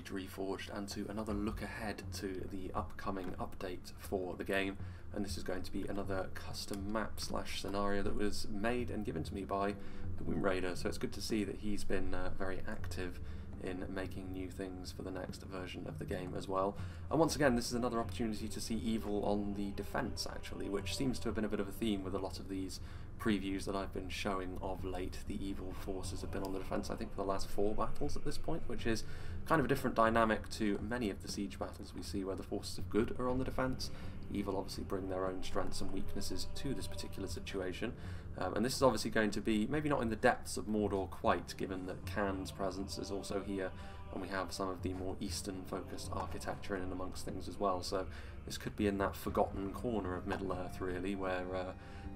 to Reforged and to another look ahead to the upcoming update for the game, and this is going to be another custom map slash scenario that was made and given to me by the Womb Raider, so it's good to see that he's been very active in making new things for the next version of the game as well. And once again, this is another opportunity to see evil on the defense actually, which seems to have been a bit of a theme with a lot of these previews that I've been showing of late. The evil forces have been on the defense, I think, for the last 4 battles at this point, which is kind of a different dynamic to many of the siege battles we see where the forces of good are on the defense. Evil obviously bring their own strengths and weaknesses to this particular situation, and this is obviously going to be maybe not in the depths of Mordor quite, given that Khan's presence is also here, and we have some of the more eastern focused architecture in and amongst things as well, so this could be in that forgotten corner of Middle-earth really, where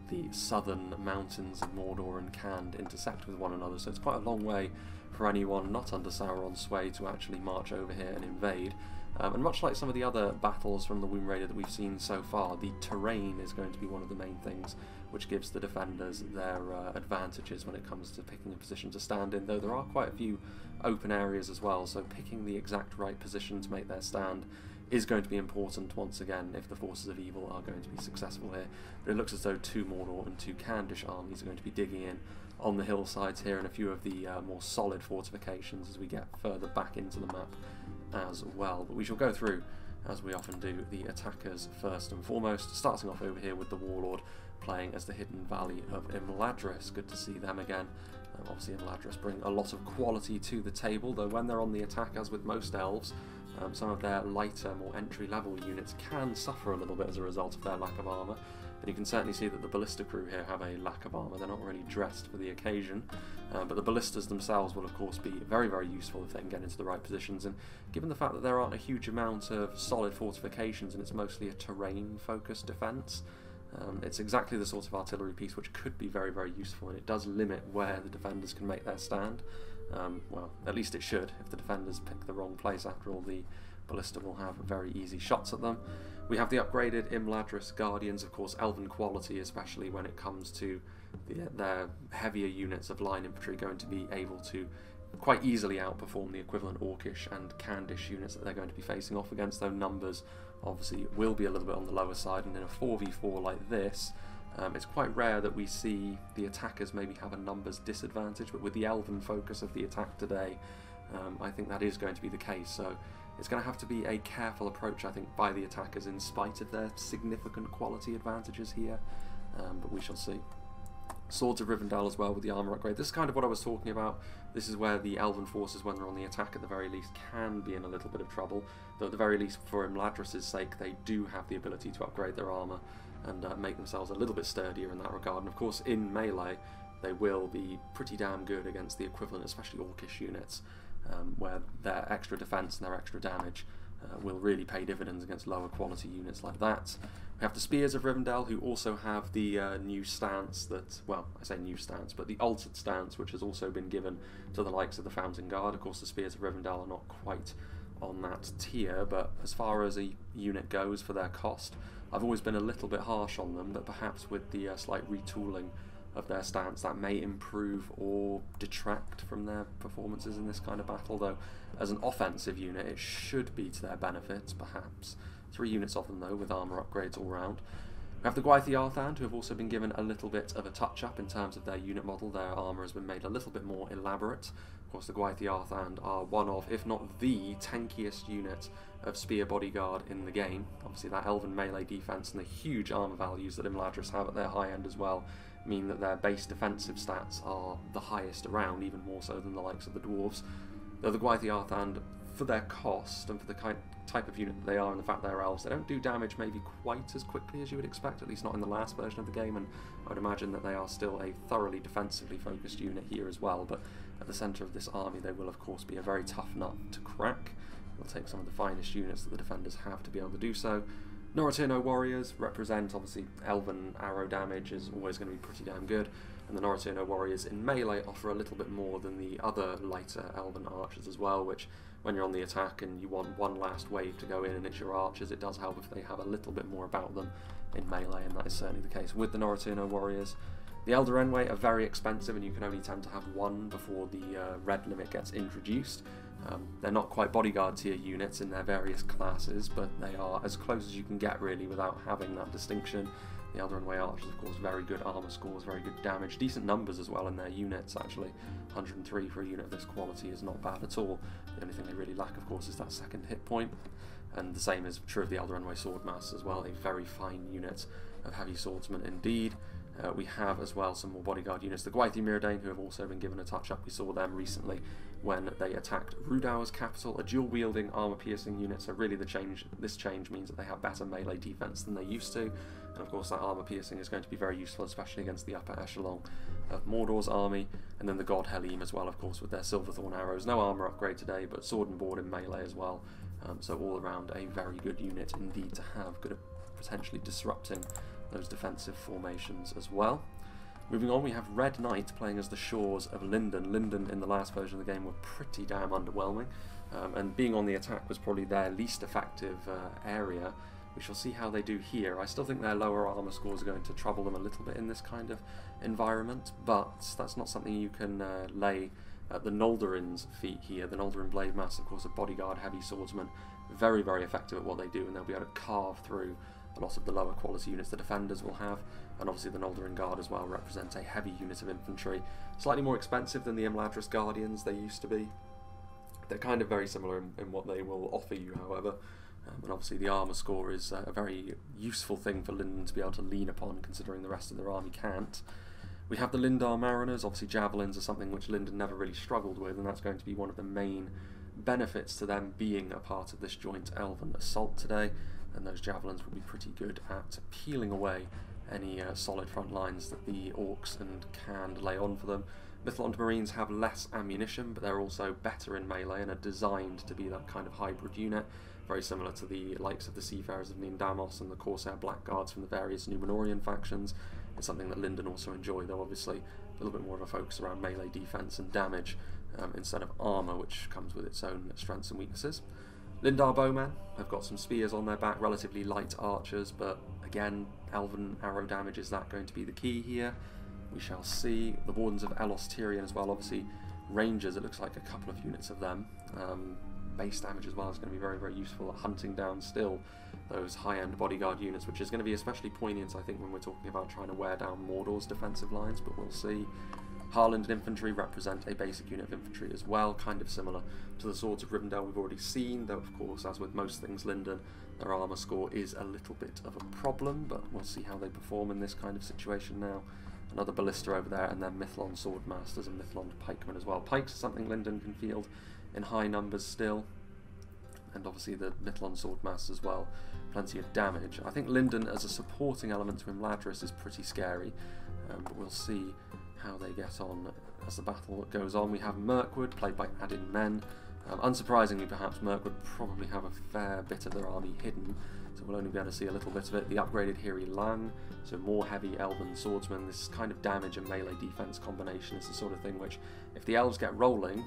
the southern mountains of Mordor and Khan intersect with one another, so it's quite a long way for anyone not under Sauron's sway to actually march over here and invade. And much like some of the other battles from the Womb Raider that we've seen so far, the terrain is going to be one of the main things which gives the defenders their advantages when it comes to picking a position to stand in, though there are quite a few open areas as well, so picking the exact right position to make their stand is going to be important once again if the forces of evil are going to be successful here. But it looks as though 2 Mordor and 2 Khandish armies are going to be digging in on the hillsides here, and a few of the more solid fortifications as we get further back into the map as well. But we shall go through, as we often do, the attackers first and foremost, starting off over here with the Warlord playing as the Hidden Valley of Imladris. Good to see them again. Obviously Imladris bring a lot of quality to the table, though when they're on the attack, as with most elves, some of their lighter, more entry-level units can suffer a little bit as a result of their lack of armour. And you can certainly see that the ballista crew here have a lack of armour. They're not really dressed for the occasion, but the ballistas themselves will of course be very, very useful if they can get into the right positions. And given the fact that there aren't a huge amount of solid fortifications and it's mostly a terrain-focused defence, it's exactly the sort of artillery piece which could be very, very useful, and it does limit where the defenders can make their stand. Well, at least it should. If the defenders pick the wrong place, after all, the ballista will have very easy shots at them. We have the upgraded Imladris Guardians, of course, elven quality, especially when it comes to their heavier units of line infantry, going to be able to quite easily outperform the equivalent Orcish and Khandish units that they're going to be facing off against, though numbers obviously will be a little bit on the lower side, and in a 4v4 like this, it's quite rare that we see the attackers maybe have a numbers disadvantage, but with the elven focus of the attack today, I think that is going to be the case. So it's going to have to be a careful approach, I think, by the attackers in spite of their significant quality advantages here, but we shall see. Swords of Rivendell as well with the armour upgrade. This is kind of what I was talking about. This is where the elven forces, when they're on the attack at the very least, can be in a little bit of trouble, though at the very least for Imladris' sake they do have the ability to upgrade their armour and make themselves a little bit sturdier in that regard. And of course in melee they will be pretty damn good against the equivalent, especially Orcish units, where their extra defense and their extra damage will really pay dividends against lower quality units like that. We have the Spears of Rivendell, who also have the new stance that, well, I say new stance, but the altered stance which has also been given to the likes of the Fountain Guard. Of course the Spears of Rivendell are not quite on that tier, but as far as a unit goes for their cost, I've always been a little bit harsh on them, but perhaps with the slight retooling of their stance that may improve or detract from their performances in this kind of battle, though as an offensive unit it should be to their benefit, perhaps. 3 units of them though, with armour upgrades all round. We have the Gwaith-Arthand, who have also been given a little bit of a touch-up in terms of their unit model. Their armour has been made a little bit more elaborate. Of course the Gwaith-Arthand are one of, if not the tankiest unit of spear bodyguard in the game. Obviously that elven melee defense and the huge armour values that Imladris have at their high end as well mean that their base defensive stats are the highest around, even more so than the likes of the dwarves. Though the Gwaith-Arthand, for their cost and for the type of unit that they are and the fact they're elves, they don't do damage maybe quite as quickly as you would expect, at least not in the last version of the game, and I would imagine that they are still a thoroughly defensively focused unit here as well. But at the centre of this army they will of course be a very tough nut to crack. We'll take some of the finest units that the defenders have to be able to do so. Noraturno Warriors represent, obviously, elven arrow damage is always going to be pretty damn good, and the Noraturno Warriors in melee offer a little bit more than the other lighter elven archers as well, which when you're on the attack and you want one last wave to go in and it's your archers, it does help if they have a little bit more about them in melee, and that is certainly the case with the Noraturno Warriors. The Elder Enway are very expensive and you can only tend to have one before the red limit gets introduced, They're not quite bodyguard tier units in their various classes, but they are as close as you can get really without having that distinction. The Eldarin Way Archers, of course, very good armor scores, very good damage, decent numbers as well in their units actually. 103 for a unit of this quality is not bad at all. The only thing they really lack, of course, is that second hit point. And the same is true of the Eldarin Way Swordmasters as well, a very fine unit of heavy swordsmen indeed. We have as well some more bodyguard units, the Gwaithir Myrdain, who have also been given a touch-up. We saw them recently when they attacked Rudau's capital, a dual-wielding, armor-piercing unit, so really this change means that they have better melee defense than they used to, and of course that armor-piercing is going to be very useful, especially against the upper echelon of Mordor's army, and then the God Helym as well, of course, with their Silverthorn arrows. No armor upgrade today, but sword and board in melee as well, so all around a very good unit indeed to have, good at potentially disrupting those defensive formations as well. Moving on, we have Red Knight playing as the Shores of Lindon. Lindon in the last version of the game were pretty damn underwhelming, and being on the attack was probably their least effective area. We shall see how they do here. I still think their lower armor scores are going to trouble them a little bit in this kind of environment, but that's not something you can lay at the Noldorin's feet here. The Noldorin Blade Master, of course, a bodyguard heavy swordsman, very, very effective at what they do, and they'll be able to carve through a lot of the lower quality units the defenders will have, and obviously the Noldorin Guard as well represents a heavy unit of infantry, slightly more expensive than the Imladris Guardians they used to be. They're kind of very similar in what they will offer you, however, and obviously the armour score is a very useful thing for Lindon to be able to lean upon, considering the rest of their army can't. We have the Lindar Mariners. Obviously javelins are something which Lindon never really struggled with, and that's going to be one of the main benefits to them being a part of this joint Elven assault today, and those javelins will be pretty good at peeling away any solid front lines that the Orcs and Khand lay on for them. Mithlond Marines have less ammunition, but they're also better in melee and are designed to be that kind of hybrid unit, very similar to the likes of the Seafarers of Nindamos and the Corsair Blackguards from the various Númenórean factions. It's something that Lindon also enjoy, though obviously a little bit more of a focus around melee defense and damage instead of armor, which comes with its own strengths and weaknesses. Lindar Bowmen have got some spears on their back, relatively light archers, but again, Elven arrow damage, is that going to be the key here? We shall see. The Wardens of Elos Tyrian as well, obviously Rangers, it looks like a couple of units of them. Base damage as well is going to be very, very useful at hunting down still those high-end bodyguard units, which is going to be especially poignant, I think, when we're talking about trying to wear down Mordor's defensive lines, but we'll see. Harland Infantry represent a basic unit of infantry as well, kind of similar to the Swords of Rivendell we've already seen, though of course, as with most things Lindon, their armour score is a little bit of a problem, but we'll see how they perform in this kind of situation now. Another Ballista over there, and then Mithlond Swordmasters and Mithlond Pikemen as well. Pikes are something Lindon can field in high numbers still, and obviously the Mithlond Swordmasters as well, plenty of damage. I think Lindon as a supporting element to Imladris is pretty scary, but we'll see how they get on as the battle goes on. We have Mirkwood, played by Adin Men. Unsurprisingly, perhaps, Mirkwood probably have a fair bit of their army hidden, so we'll only be able to see a little bit of it. The upgraded Hiri Lang, so more heavy Elven swordsmen. This kind of damage and melee defense combination is the sort of thing which, if the elves get rolling,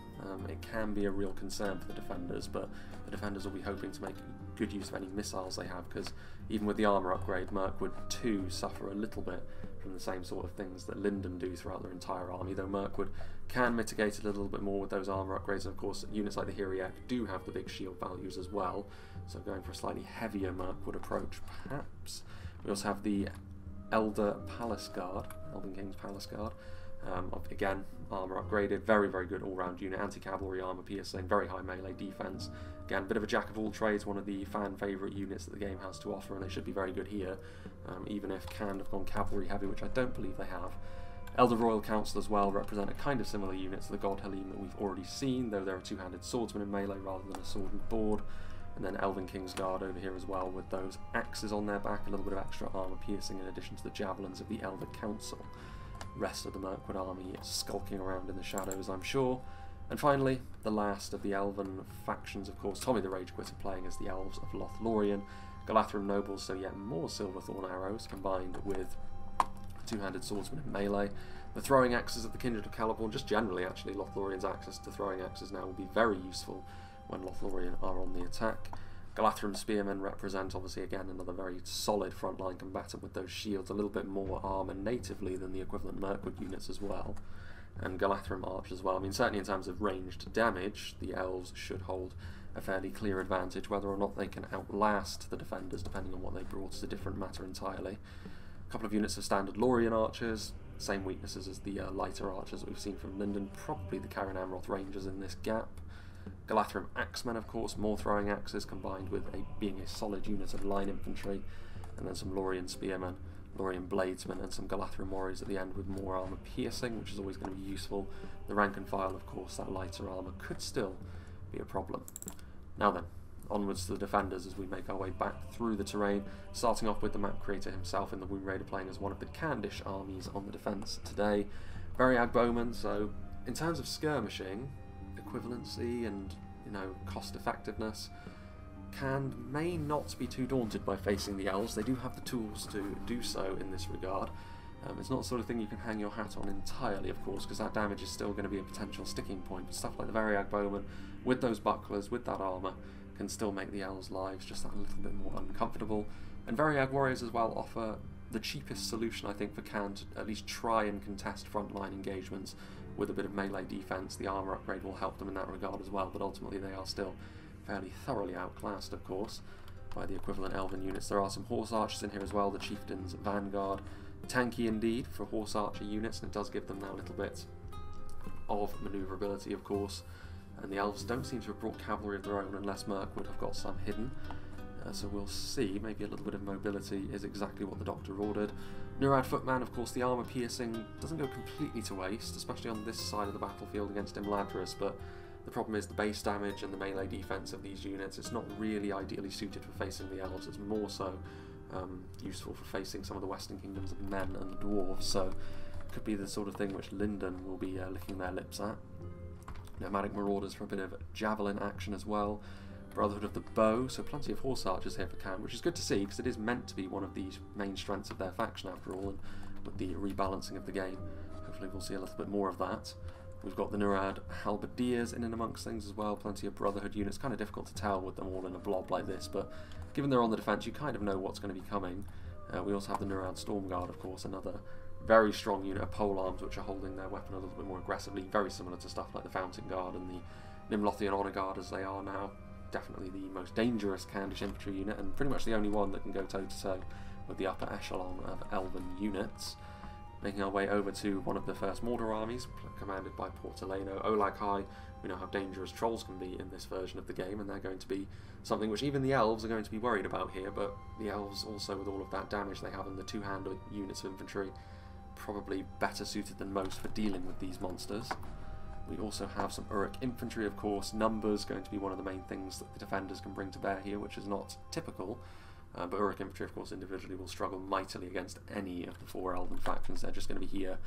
it can be a real concern for the defenders, but the defenders will be hoping to make good use of any missiles they have, because even with the armour upgrade, Mirkwood too suffer a little bit from the same sort of things that Lindon do throughout their entire army, though Mirkwood can mitigate it a little bit more with those armour upgrades, and of course units like the Hiriak do have the big shield values as well, so going for a slightly heavier Mirkwood approach perhaps. We also have the Elder Palace Guard, Elven King's Palace Guard, again, armour upgraded, very, very good all-round unit, anti-cavalry armour piercing, very high melee defense. Again, a bit of a jack of all trades, one of the fan favourite units that the game has to offer, and they should be very good here, even if Khand have gone cavalry heavy, which I don't believe they have. Elder Royal Council as well represent a kind of similar unit to the God Helym that we've already seen, though they're a two-handed swordsman in melee rather than a sword and board. And then Elven King's Guard over here as well, with those axes on their back, a little bit of extra armour piercing in addition to the javelins of the Elder Council. Rest of the Mirkwood army skulking around in the shadows, I'm sure. And finally, the last of the Elven factions, of course, Tommy the Rage Quitter playing as the Elves of Lothlorien. Galathrim Nobles, so yet more Silverthorn arrows combined with two-handed swordsman in melee. The throwing axes of the Kindred of Celeborn, just generally actually, Lothlorien's access to throwing axes now will be very useful when Lothlorien are on the attack. Galathrim Spearmen represent, obviously, again, another very solid frontline combatant with those shields, a little bit more armour natively than the equivalent Mirkwood units as well. and Galathrim Arch as well. I mean, certainly in terms of ranged damage, the elves should hold a fairly clear advantage. Whether or not they can outlast the defenders, depending on what they brought, is a different matter entirely. A couple of units of standard Lorien archers, same weaknesses as the lighter archers that we've seen from Lindon, probably the Cairn Amroth Rangers in this gap. Galathrim Axemen, of course, more throwing axes combined with being a solid unit of line infantry, and then some Lorien Spearmen, Lorien Bladesmen, and some Galathrim Warriors at the end with more armour piercing, which is always going to be useful. The rank and file, of course, that lighter armour could still be a problem. Now then, onwards to the defenders as we make our way back through the terrain, starting off with the map creator himself in the Wound Raider playing as one of the Candish armies on the defence today. Variag Bowman, so in terms of skirmishing, equivalency and, you know, cost effectiveness, may not be too daunted by facing the elves. They do have the tools to do so in this regard. It's not the sort of thing you can hang your hat on entirely, of course, because that damage is still going to be a potential sticking point. But stuff like the Variag Bowman, with those bucklers, with that armour, can still make the elves' lives just that little bit more uncomfortable. And Variag Warriors as well offer the cheapest solution, I think, for Cairn to at least try and contest frontline engagements with a bit of melee defense. The armor upgrade will help them in that regard as well, but ultimately they are still fairly thoroughly outclassed, of course, by the equivalent elven units. There are some horse archers in here as well, the Chieftain's Vanguard. Tanky indeed for horse archer units, and it does give them that little bit of manoeuvrability, of course. And the elves don't seem to have brought cavalry of their own unless Mirkwood have got some hidden. So we'll see. Maybe a little bit of mobility is exactly what the Doctor ordered. Nurad Footman, of course, the armour piercing doesn't go completely to waste, especially on this side of the battlefield against Imladris, but the problem is the base damage and the melee defense of these units. It's not really ideally suited for facing the elves. It's more so useful for facing some of the Western Kingdoms of men and the dwarves, so it could be the sort of thing which Lindon will be licking their lips at. Nomadic Marauders for a bit of javelin action as well. Brotherhood of the Bow, so plenty of horse archers here for Cairn, which is good to see because it is meant to be one of the main strengths of their faction after all, and with the rebalancing of the game, hopefully we'll see a little bit more of that. We've got the Nurad Halberdiers in and amongst things as well, plenty of Brotherhood units. Kind of difficult to tell with them all in a blob like this, but given they're on the defence, you kind of know what's going to be coming. We also have the Nurad Stormguard, of course, another very strong unit of polearms which are holding their weapon a little bit more aggressively, very similar to stuff like the Fountain Guard and the Lothlorien Honour Guard as they are now. Definitely the most dangerous Candish infantry unit, and pretty much the only one that can go toe-to-toe with the upper echelon of elven units. Making our way over to one of the first Mordor armies, commanded by Portaleno. Olag High, we know how dangerous trolls can be in this version of the game, and they're going to be something which even the elves are going to be worried about here, but the elves also, with all of that damage they have in the two-handed units of infantry, probably better suited than most for dealing with these monsters. We also have some Uruk infantry, of course. Numbers going to be one of the main things that the defenders can bring to bear here, which is not typical. But Uruk infantry, of course, individually will struggle mightily against any of the four elven factions. They're just going to be here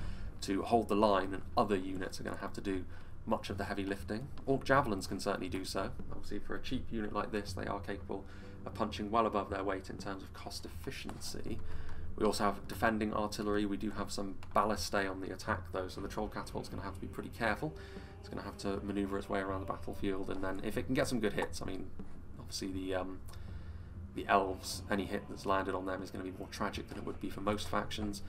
to hold the line, and other units are going to have to do much of the heavy lifting. Orc javelins can certainly do so. Obviously, for a cheap unit like this, they are capable of punching well above their weight in terms of cost efficiency. We also have defending artillery. We do have some ballistae on the attack though, so the troll catapult's going to have to be pretty careful. It's going to have to manoeuvre its way around the battlefield, and then if it can get some good hits, I mean, obviously the elves, any hit that's landed on them is going to be more tragic than it would be for most factions,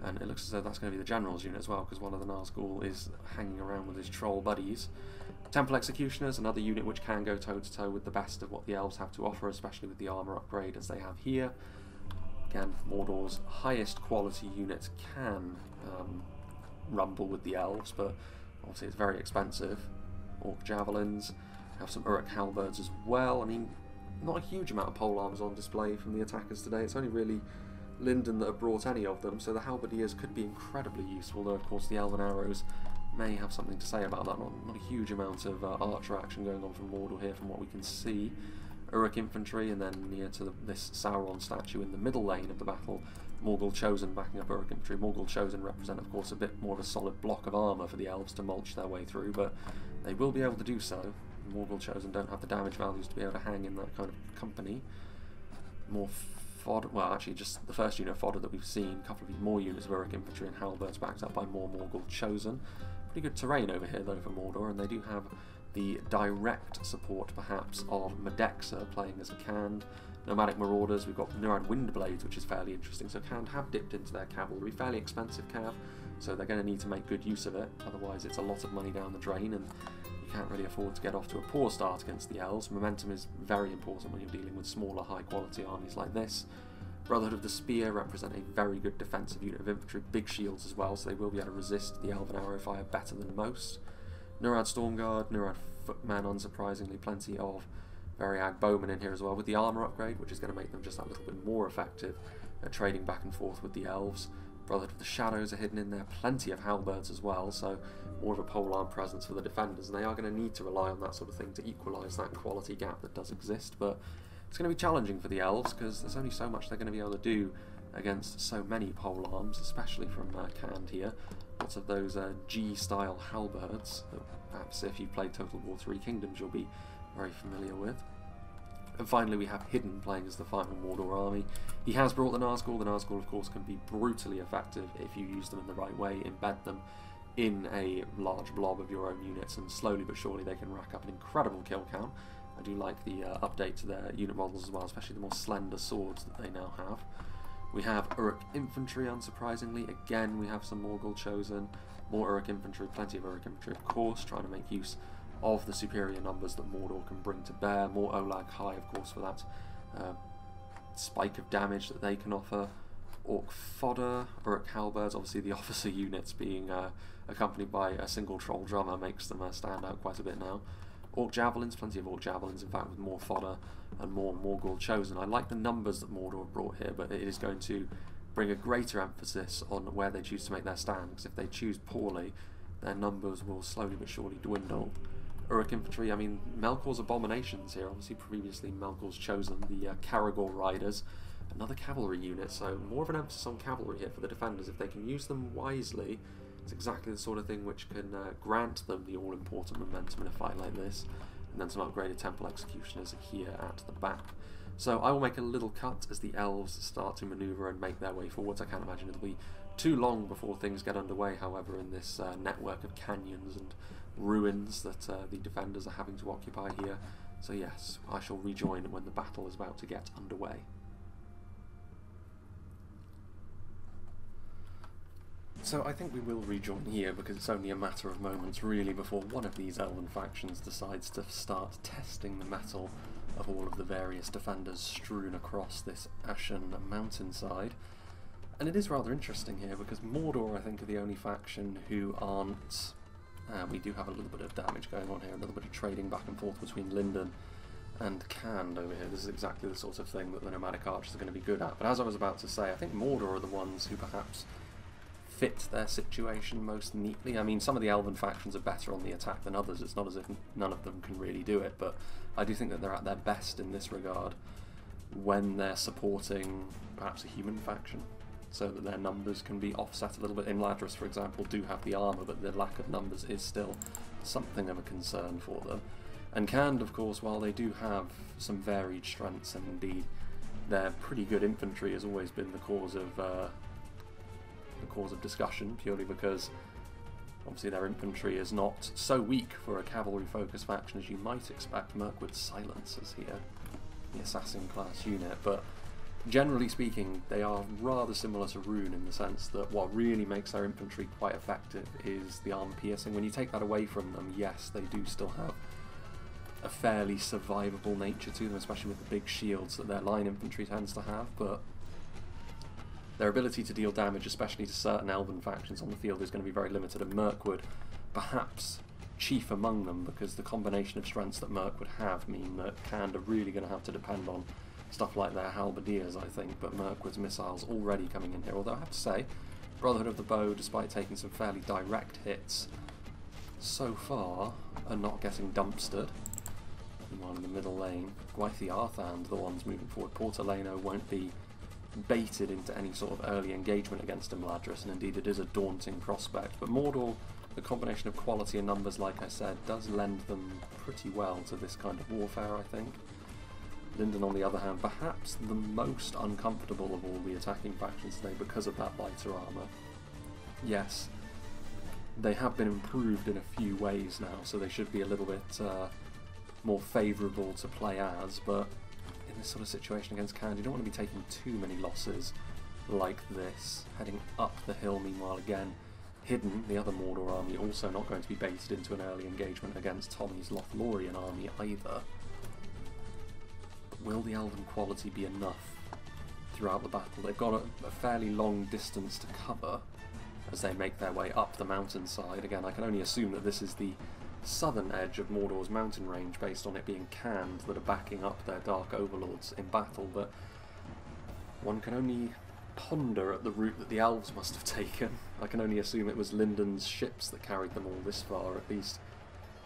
and it looks as though that's going to be the general's unit as well, because one of the Nazgul is hanging around with his troll buddies. Temple Executioners, another unit which can go toe-to-toe with the best of what the elves have to offer, especially with the armour upgrade as they have here. Again, Mordor's highest quality units can rumble with the elves, but obviously it's very expensive. Orc javelins, have some Uruk halberds as well. I mean, not a huge amount of polearms on display from the attackers today. It's only really Lindon that have brought any of them, so the halberdiers could be incredibly useful, though of course the elven arrows may have something to say about that. Not a huge amount of archer action going on from Mordor here from what we can see. Uruk infantry, and then near to this Sauron statue in the middle lane of the battle, Morgul Chosen backing up Uruk infantry. Morgul Chosen represent, of course, a bit more of a solid block of armour for the elves to mulch their way through, but they will be able to do so. Morgul Chosen don't have the damage values to be able to hang in that kind of company. More fodder, well actually just the first unit of fodder that we've seen, a couple of more units of Uruk infantry and halberds backed up by more Morgul Chosen. Pretty good terrain over here though for Mordor, and they do have the direct support perhaps of Medexa playing as a Khand. Nomadic Marauders, we've got Nurad Windblades, which is fairly interesting, so Khand have dipped into their cavalry, fairly expensive cav, so they're going to need to make good use of it, otherwise it's a lot of money down the drain, and you can't really afford to get off to a poor start against the elves. Momentum is very important when you're dealing with smaller, high-quality armies like this. Brotherhood of the Spear represent a very good defensive unit of infantry, big shields as well, so they will be able to resist the elven arrow fire better than most. Nurad Stormguard, Nurad Footman, unsurprisingly, plenty of Variag Bowmen in here as well, with the armour upgrade, which is going to make them just that little bit more effective at trading back and forth with the elves. Brotherhood of the Shadows are hidden in there, plenty of halberds as well, so more of a polearm presence for the defenders, and they are going to need to rely on that sort of thing to equalise that quality gap that does exist, but it's going to be challenging for the elves because there's only so much they're going to be able to do against so many polearms, especially from Canned here. Lots of those G-style halberds that perhaps if you've played Total War 3 Kingdoms you'll be very familiar with. And finally we have Hidden playing as the final Mordor army. He has brought the Nazgul. The Nazgul of course can be brutally effective if you use them in the right way, embed them in a large blob of your own units, and slowly but surely they can rack up an incredible kill count. I do like the update to their unit models as well, especially the more slender swords that they now have. We have Uruk Infantry, unsurprisingly. Again, we have some Morgul chosen. More Uruk Infantry, plenty of Uruk Infantry, of course, trying to make use of the superior numbers that Mordor can bring to bear. More Olag High, of course, for that spike of damage that they can offer. Orc Fodder, Uruk Halberds, obviously the officer units being accompanied by a single troll drummer makes them stand out quite a bit now. Orc Javelins, plenty of Orc Javelins, in fact, with more fodder and more Morgul chosen. I like the numbers that Mordor have brought here, but it is going to bring a greater emphasis on where they choose to make their stand, because if they choose poorly, their numbers will slowly but surely dwindle. Uruk Infantry, I mean, Melkor's Abominations here, obviously previously Melkor's chosen, the Caragor Riders, another cavalry unit, so more of an emphasis on cavalry here for the defenders. If they can use them wisely, it's exactly the sort of thing which can grant them the all-important momentum in a fight like this, and then some upgraded Temple Executioners here at the back. So I will make a little cut as the elves start to manoeuvre and make their way forwards. I can't imagine it'll be too long before things get underway, however, in this network of canyons and ruins that the defenders are having to occupy here. So yes, I shall rejoin when the battle is about to get underway. So I think we will rejoin here because it's only a matter of moments really before one of these elven factions decides to start testing the mettle of all of the various defenders strewn across this ashen mountainside. And it is rather interesting here because Mordor, I think, are the only faction who aren't... we do have a little bit of damage going on here, a little bit of trading back and forth between Lindon and Canned over here. This is exactly the sort of thing that the nomadic archers are going to be good at. But as I was about to say, I think Mordor are the ones who perhaps fit their situation most neatly. I mean, some of the elven factions are better on the attack than others. It's not as if none of them can really do it, but I do think that they're at their best in this regard when they're supporting perhaps a human faction, so that their numbers can be offset a little bit. Imladris, for example, do have the armour, but the lack of numbers is still something of a concern for them. And Canned, of course, while they do have some varied strengths, and indeed their pretty good infantry has always been the cause of discussion, purely because obviously their infantry is not so weak for a cavalry-focused faction as you might expect. Mirkwood's Silencers here, the assassin class unit, but generally speaking they are rather similar to Rune in the sense that what really makes their infantry quite effective is the arm piercing. When you take that away from them, yes, they do still have a fairly survivable nature to them, especially with the big shields that their line infantry tends to have, but their ability to deal damage, especially to certain elven factions on the field, is going to be very limited, and Mirkwood, perhaps chief among them, because the combination of strengths that Mirkwood have mean that Canned are really going to have to depend on stuff like their halberdiers, I think, but Mirkwood's missiles already coming in here, although I have to say, Brotherhood of the Bow, despite taking some fairly direct hits, so far are not getting dumpstered. Meanwhile in the middle lane, Gwaithie Arthand, the ones moving forward. Portaleno won't be baited into any sort of early engagement against Imladris, and indeed it is a daunting prospect. But Mordor, the combination of quality and numbers, like I said, does lend them pretty well to this kind of warfare, I think. Lindon, on the other hand, perhaps the most uncomfortable of all the attacking factions today because of that lighter armour. Yes, they have been improved in a few ways now, so they should be a little bit more favourable to play as, but in this sort of situation against Canned, you don't want to be taking too many losses like this. Heading up the hill, meanwhile, again, hidden, the other Mordor army, also not going to be baited into an early engagement against Tommy's Lothlorien army either. But will the Elven quality be enough throughout the battle? They've got a fairly long distance to cover as they make their way up the mountainside. Again, I can only assume that this is the southern edge of Mordor's mountain range based on it being canned that are backing up their Dark Overlords in battle, but one can only ponder at the route that the elves must have taken. I can only assume it was Lindon's ships that carried them all this far, at least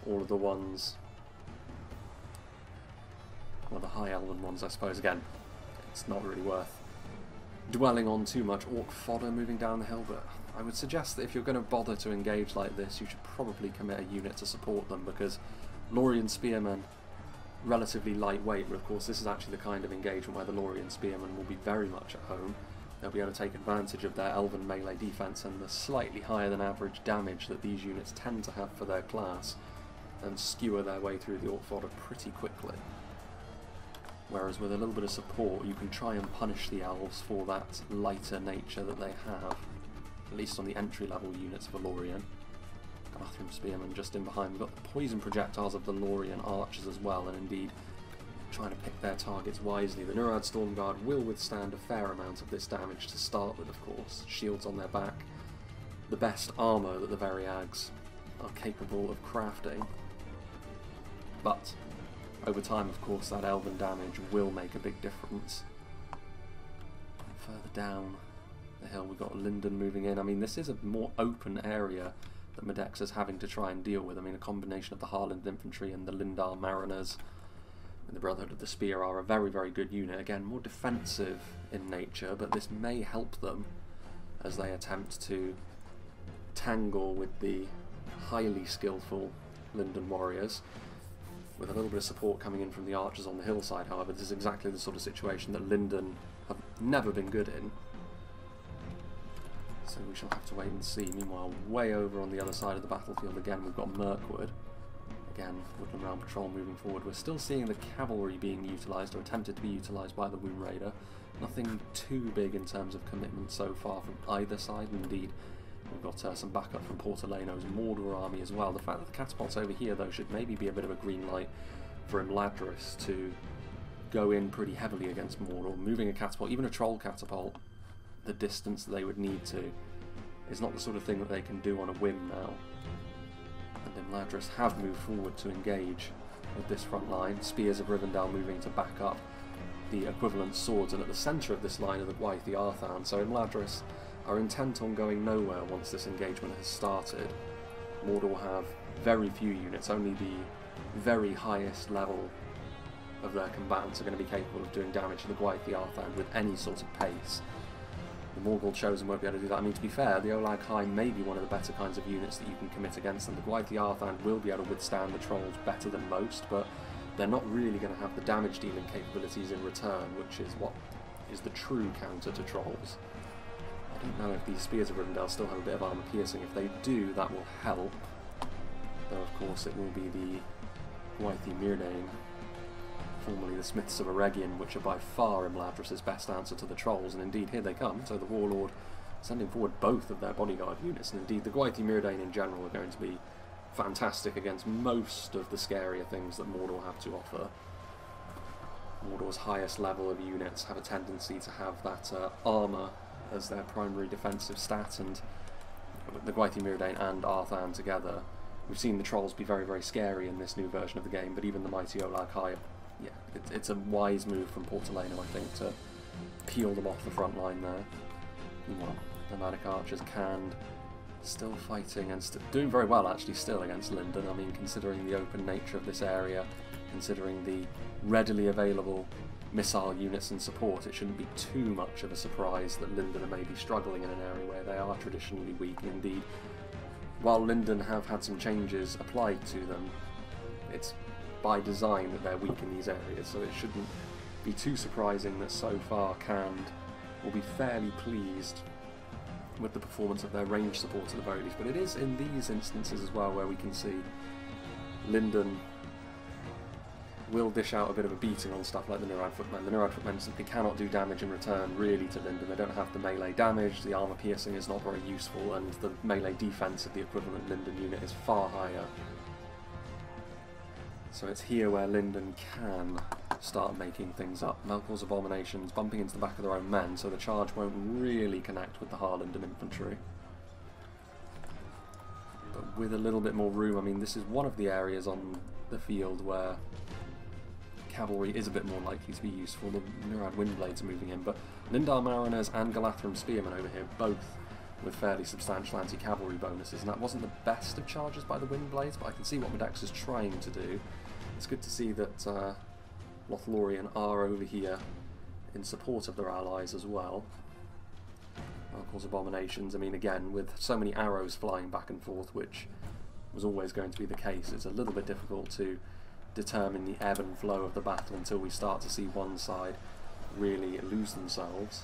all of the ones, well, the high elven ones I suppose. Again, it's not really worth dwelling on too much orc fodder moving down the hill, but I would suggest that if you're going to bother to engage like this, you should probably commit a unit to support them, because Lorien spearmen, relatively lightweight, but of course this is actually the kind of engagement where the Lorien spearmen will be very much at home. They'll be able to take advantage of their elven melee defense and the slightly higher than average damage that these units tend to have for their class, and skewer their way through the orc fodder pretty quickly. Whereas with a little bit of support you can try and punish the elves for that lighter nature that they have, at least on the entry level units of Lorien. Bathroom spearmen just in behind. We've got the poison projectiles of the Lorien archers as well, and indeed trying to pick their targets wisely. The Nurad Stormguard will withstand a fair amount of this damage to start with, of course. Shields on their back, the best armour that the VARIAGS are capable of crafting. But over time, of course, that elven damage will make a big difference. And further down the hill we've got Lindon moving in. I mean, this is a more open area that Medexa's having to try and deal with. I mean, a combination of the Harland Infantry and the Lindar Mariners and the Brotherhood of the Spear are a very, very good unit. Again, more defensive in nature, but this may help them as they attempt to tangle with the highly skillful Lindon warriors. With a little bit of support coming in from the archers on the hillside, however, this is exactly the sort of situation that Lindon have never been good in. So we shall have to wait and see. Meanwhile, way over on the other side of the battlefield again, we've got Mirkwood. Again, Woodland Realm Patrol moving forward. We're still seeing the cavalry being utilised, or attempted to be utilised by the Womb Raider. Nothing too big in terms of commitment so far from either side. Indeed, we've got some backup from Portolano's Mordor army as well. The fact that the catapults over here, though, should maybe be a bit of a green light for Imladris to go in pretty heavily against Mordor. Moving a catapult, even a troll catapult, the distance that they would need to, is not the sort of thing that they can do on a whim now. And Imladris have moved forward to engage with this front line. Spears of Rivendell moving to back up the equivalent swords, and at the centre of this line are the Gwaith Arthan, so Imladris are intent on going nowhere once this engagement has started. Mordor have very few units, only the very highest level of their combatants are going to be capable of doing damage to the Gwaith Arthan with any sort of pace. The Morgul Chosen won't be able to do that. I mean, to be fair, the Olag High may be one of the better kinds of units that you can commit against them. The Gwaith Arthan will be able to withstand the trolls better than most, but they're not really going to have the damage dealing capabilities in return, which is what is the true counter to trolls. I don't know if these Spears of Rivendell still have a bit of armour piercing. If they do, that will help. Though, of course, it will be the Gwaith Mirdain, formerly the Smiths of Eregion, which are by far Imladris' best answer to the trolls, and indeed here they come. So the Warlord sending forward both of their bodyguard units, and indeed the Gwaith Mirdain in general are going to be fantastic against most of the scarier things that Mordor have to offer. Mordor's highest level of units have a tendency to have that armour as their primary defensive stat, and the Gwaith Mirdain and Arthan together. We've seen the trolls be very, very scary in this new version of the game, but even the mighty Olag High, yeah, it's a wise move from Portolano, I think, to peel them off the front line there. Meanwhile, the Nomadic Archers canned, still fighting and doing very well actually still against Lindon. I mean, considering the open nature of this area, considering the readily available missile units and support, it shouldn't be too much of a surprise that Lindon are maybe struggling in an area where they are traditionally weak. And indeed, while Lindon have had some changes applied to them, it's by design that they're weak in these areas, so it shouldn't be too surprising that so far Canned will be fairly pleased with the performance of their range support at the very least. But it is in these instances as well where we can see Lindon will dish out a bit of a beating on stuff like the Neurad Footmen. The Neurad Footmen simply cannot do damage in return, really, to Lindon. They don't have the melee damage, the armour piercing is not very useful, and the melee defence of the equivalent Lindon unit is far higher. So it's here where Lindon can start making things up. Melkor's Abominations bumping into the back of their own men, so the charge won't really connect with the Harlindon infantry. But with a little bit more room, I mean, this is one of the areas on the field where cavalry is a bit more likely to be useful. The Murad Windblades are moving in, but Lindar Mariners and Galathram Spearmen over here, both with fairly substantial anti-cavalry bonuses, and that wasn't the best of charges by the Windblades, but I can see what Medex is trying to do. It's good to see that Lothlorien are over here in support of their allies as well. Melkor's Abominations, I mean, again, with so many arrows flying back and forth, which was always going to be the case, it's a little bit difficult to determine the ebb and flow of the battle until we start to see one side really lose themselves.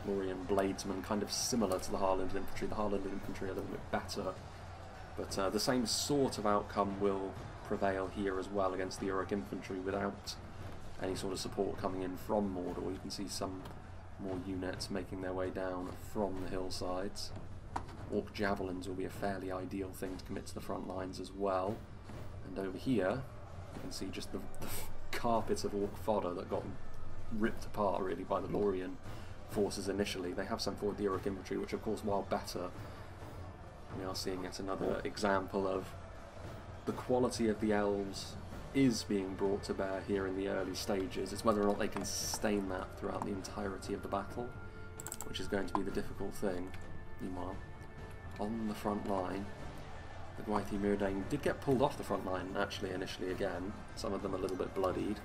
Lothlorien Bladesmen, kind of similar to the Harlindon infantry. The Harlindon infantry are a little bit better, but the same sort of outcome will prevail here as well against the Uruk infantry without any sort of support coming in from Mordor. You can see some more units making their way down from the hillsides. Orc javelins will be a fairly ideal thing to commit to the front lines as well. And over here, you can see just the carpet of orc fodder that got ripped apart really by the Lorien forces initially. They have sent forward the Uruk infantry, which of course, while better, we are seeing yet another example of the quality of the elves is being brought to bear here in the early stages. It's whether or not they can sustain that throughout the entirety of the battle, which is going to be the difficult thing. Meanwhile, on the front line, the Gwaithir Myrdain did get pulled off the front line actually initially again, some of them a little bit bloodied.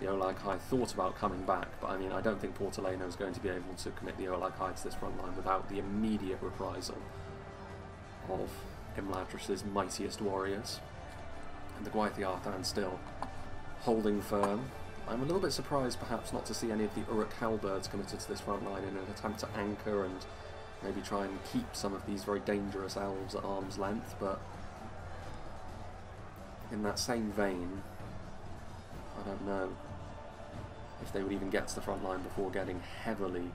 The Olag High thought about coming back, but I mean, I don't think Portaleno is going to be able to commit the Olag High to this front line without the immediate reprisal of Imladris' mightiest warriors. And the Gwaithir Arthan still holding firm. I'm a little bit surprised perhaps not to see any of the Uruk Halberds committed to this front line in an attempt to anchor and maybe try and keep some of these very dangerous elves at arm's length, but in that same vein, I don't know if they would even get to the front line before getting heavily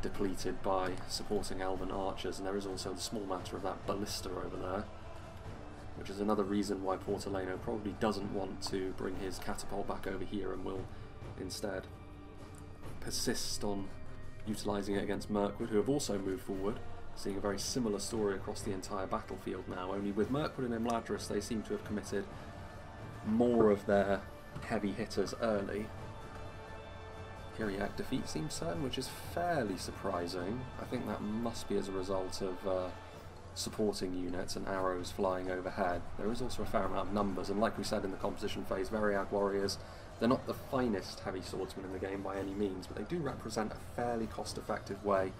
depleted by supporting elven archers. And there is also the small matter of that ballista over there, which is another reason why Portaleno probably doesn't want to bring his catapult back over here and will instead persist on utilising it against Mirkwood, who have also moved forward, seeing a very similar story across the entire battlefield now. Only with Mirkwood and Imladris, they seem to have committed more of their heavy hitters early. Kyriak defeat seems certain, which is fairly surprising. I think that must be as a result of supporting units and arrows flying overhead. There is also a fair amount of numbers, and like we said in the composition phase, Variag warriors, they're not the finest heavy swordsmen in the game by any means, but they do represent a fairly cost-effective way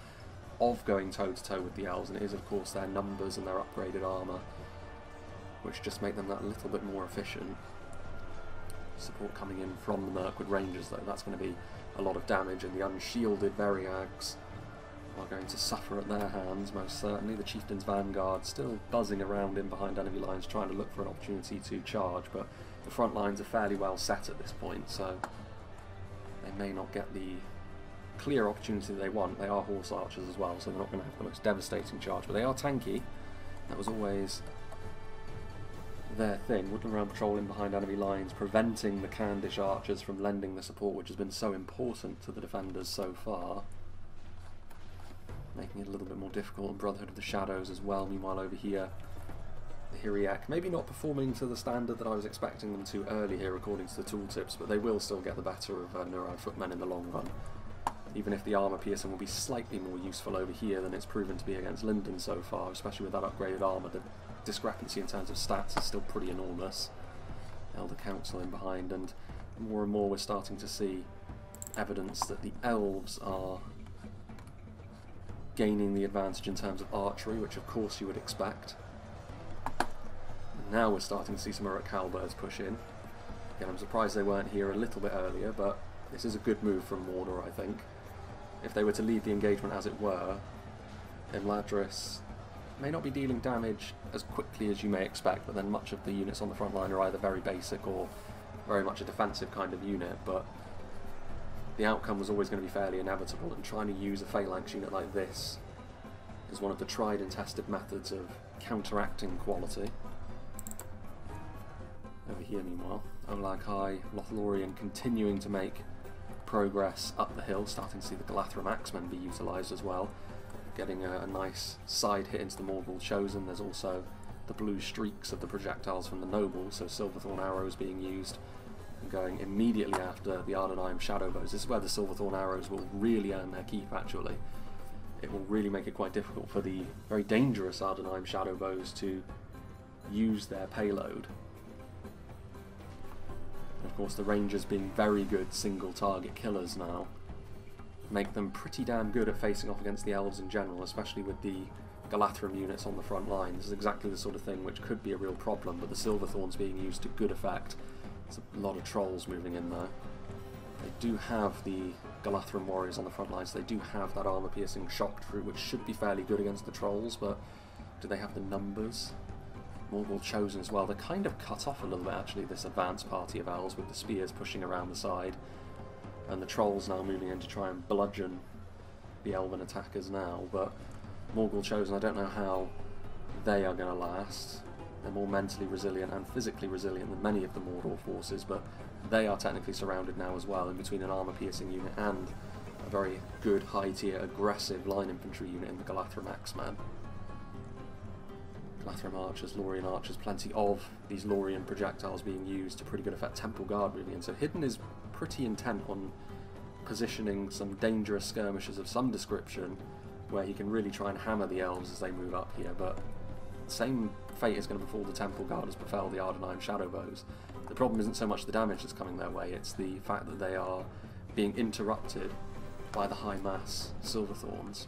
of going toe-to-toe with the elves, and it is of course their numbers and their upgraded armour which just make them that little bit more efficient. Support coming in from the Mirkwood Rangers though, that's going to be a lot of damage, and the unshielded Variags are going to suffer at their hands most certainly. The Chieftain's Vanguard still buzzing around in behind enemy lines trying to look for an opportunity to charge, but the front lines are fairly well set at this point, so they may not get the clear opportunity they want. They are horse archers as well, so they're not going to have the most devastating charge, but they are tanky. That was always their thing, woodland round patrolling behind enemy lines, preventing the Candish archers from lending the support which has been so important to the defenders so far, making it a little bit more difficult. And Brotherhood of the Shadows as well, meanwhile over here the Hiriak maybe not performing to the standard that I was expecting them to early here according to the tooltips, but they will still get the better of Nurad footmen in the long run, even if the armour piercing will be slightly more useful over here than it's proven to be against Lindon so far, especially with that upgraded armour. The discrepancy in terms of stats is still pretty enormous. Elder Council in behind, and more we're starting to see evidence that the elves are gaining the advantage in terms of archery, which of course you would expect. And now we're starting to see some Uruk Halberds push in. Again, I'm surprised they weren't here a little bit earlier, but this is a good move from Mordor, I think. If they were to lead the engagement as it were, Imladris may not be dealing damage as quickly as you may expect, but then much of the units on the front line are either very basic or very much a defensive kind of unit, but the outcome was always going to be fairly inevitable, and trying to use a phalanx unit like this is one of the tried and tested methods of counteracting quality. Over here, meanwhile, Olag High, Lothlorien continuing to make progress up the hill, starting to see the Galathrim Axemen be utilised as well, getting a nice side hit into the Morgul Chosen. There's also the blue streaks of the projectiles from the Nobles, so Silverthorn arrows being used, and going immediately after the Ardenheim Shadowbows. This is where the Silverthorn arrows will really earn their keep, actually. It will really make it quite difficult for the very dangerous Ardenheim Shadowbows to use their payload. Of course, the Rangers being very good single target killers now make them pretty damn good at facing off against the Elves in general, especially with the Galathrim units on the front line. This is exactly the sort of thing which could be a real problem, but the Silverthorns being used to good effect. There's a lot of trolls moving in there. They do have the Galathrim warriors on the front lines, so they do have that armour-piercing shock through, which should be fairly good against the trolls, but do they have the numbers? Morgul Chosen as well. They're kind of cut off a little bit, actually, this advanced party of elves, with the spears pushing around the side, and the trolls now moving in to try and bludgeon the elven attackers now. But Morgul Chosen, I don't know how they are going to last. They're more mentally resilient and physically resilient than many of the Mordor forces, but they are technically surrounded now as well, in between an armour-piercing unit and a very good high-tier aggressive line infantry unit in the Galathrim Axemen. Galathrim archers, Lorien archers, plenty of these Lorien projectiles being used to pretty good effect. Temple Guard moving in, so Hidden is pretty intent on positioning some dangerous skirmishers of some description where he can really try and hammer the elves as they move up here, but the same fate is going to befall the Temple Guard as befell the Ardenheim Shadowbows. The problem isn't so much the damage that's coming their way, it's the fact that they are being interrupted by the high mass Silverthorns.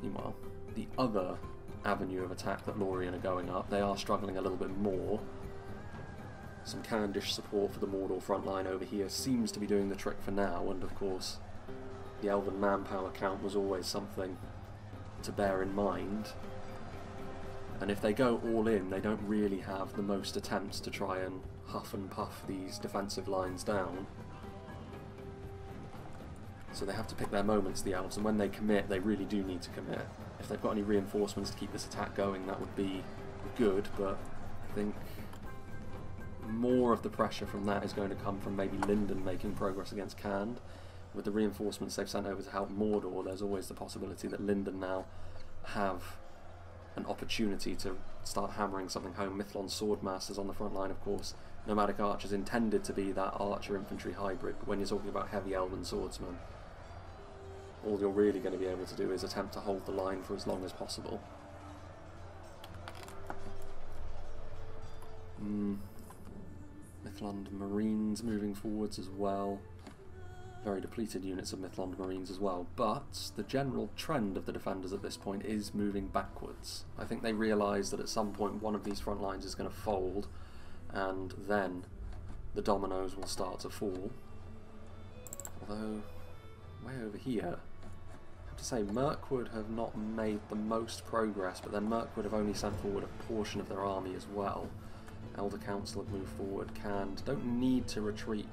Meanwhile, the other avenue of attack that Lorien are going up, they are struggling a little bit more. Some Candish support for the Mordor front line over here seems to be doing the trick for now, and of course the elven manpower count was always something to bear in mind. And if they go all in, they don't really have the most attempts to try and huff and puff these defensive lines down. So they have to pick their moments, the elves, and when they commit, they really do need to commit. If they've got any reinforcements to keep this attack going, that would be good, but I think more of the pressure from that is going to come from maybe Lindon making progress against Khand. With the reinforcements they've sent over to help Mordor, there's always the possibility that Lindon now have an opportunity to start hammering something home. Mithlon's Swordmasters on the front line, of course. Nomadic Archers intended to be that archer-infantry hybrid, but when you're talking about heavy elven swordsmen, all you're really going to be able to do is attempt to hold the line for as long as possible. Mithlond Marines moving forwards as well. Very depleted units of Mithlond Marines as well, but the general trend of the defenders at this point is moving backwards. I think they realise that at some point one of these front lines is going to fold, and then the dominoes will start to fall. Although, way over here, I have to say Mirkwood have not made the most progress, but then Mirkwood have only sent forward a portion of their army as well. Elder Council have moved forward, don't need to retreat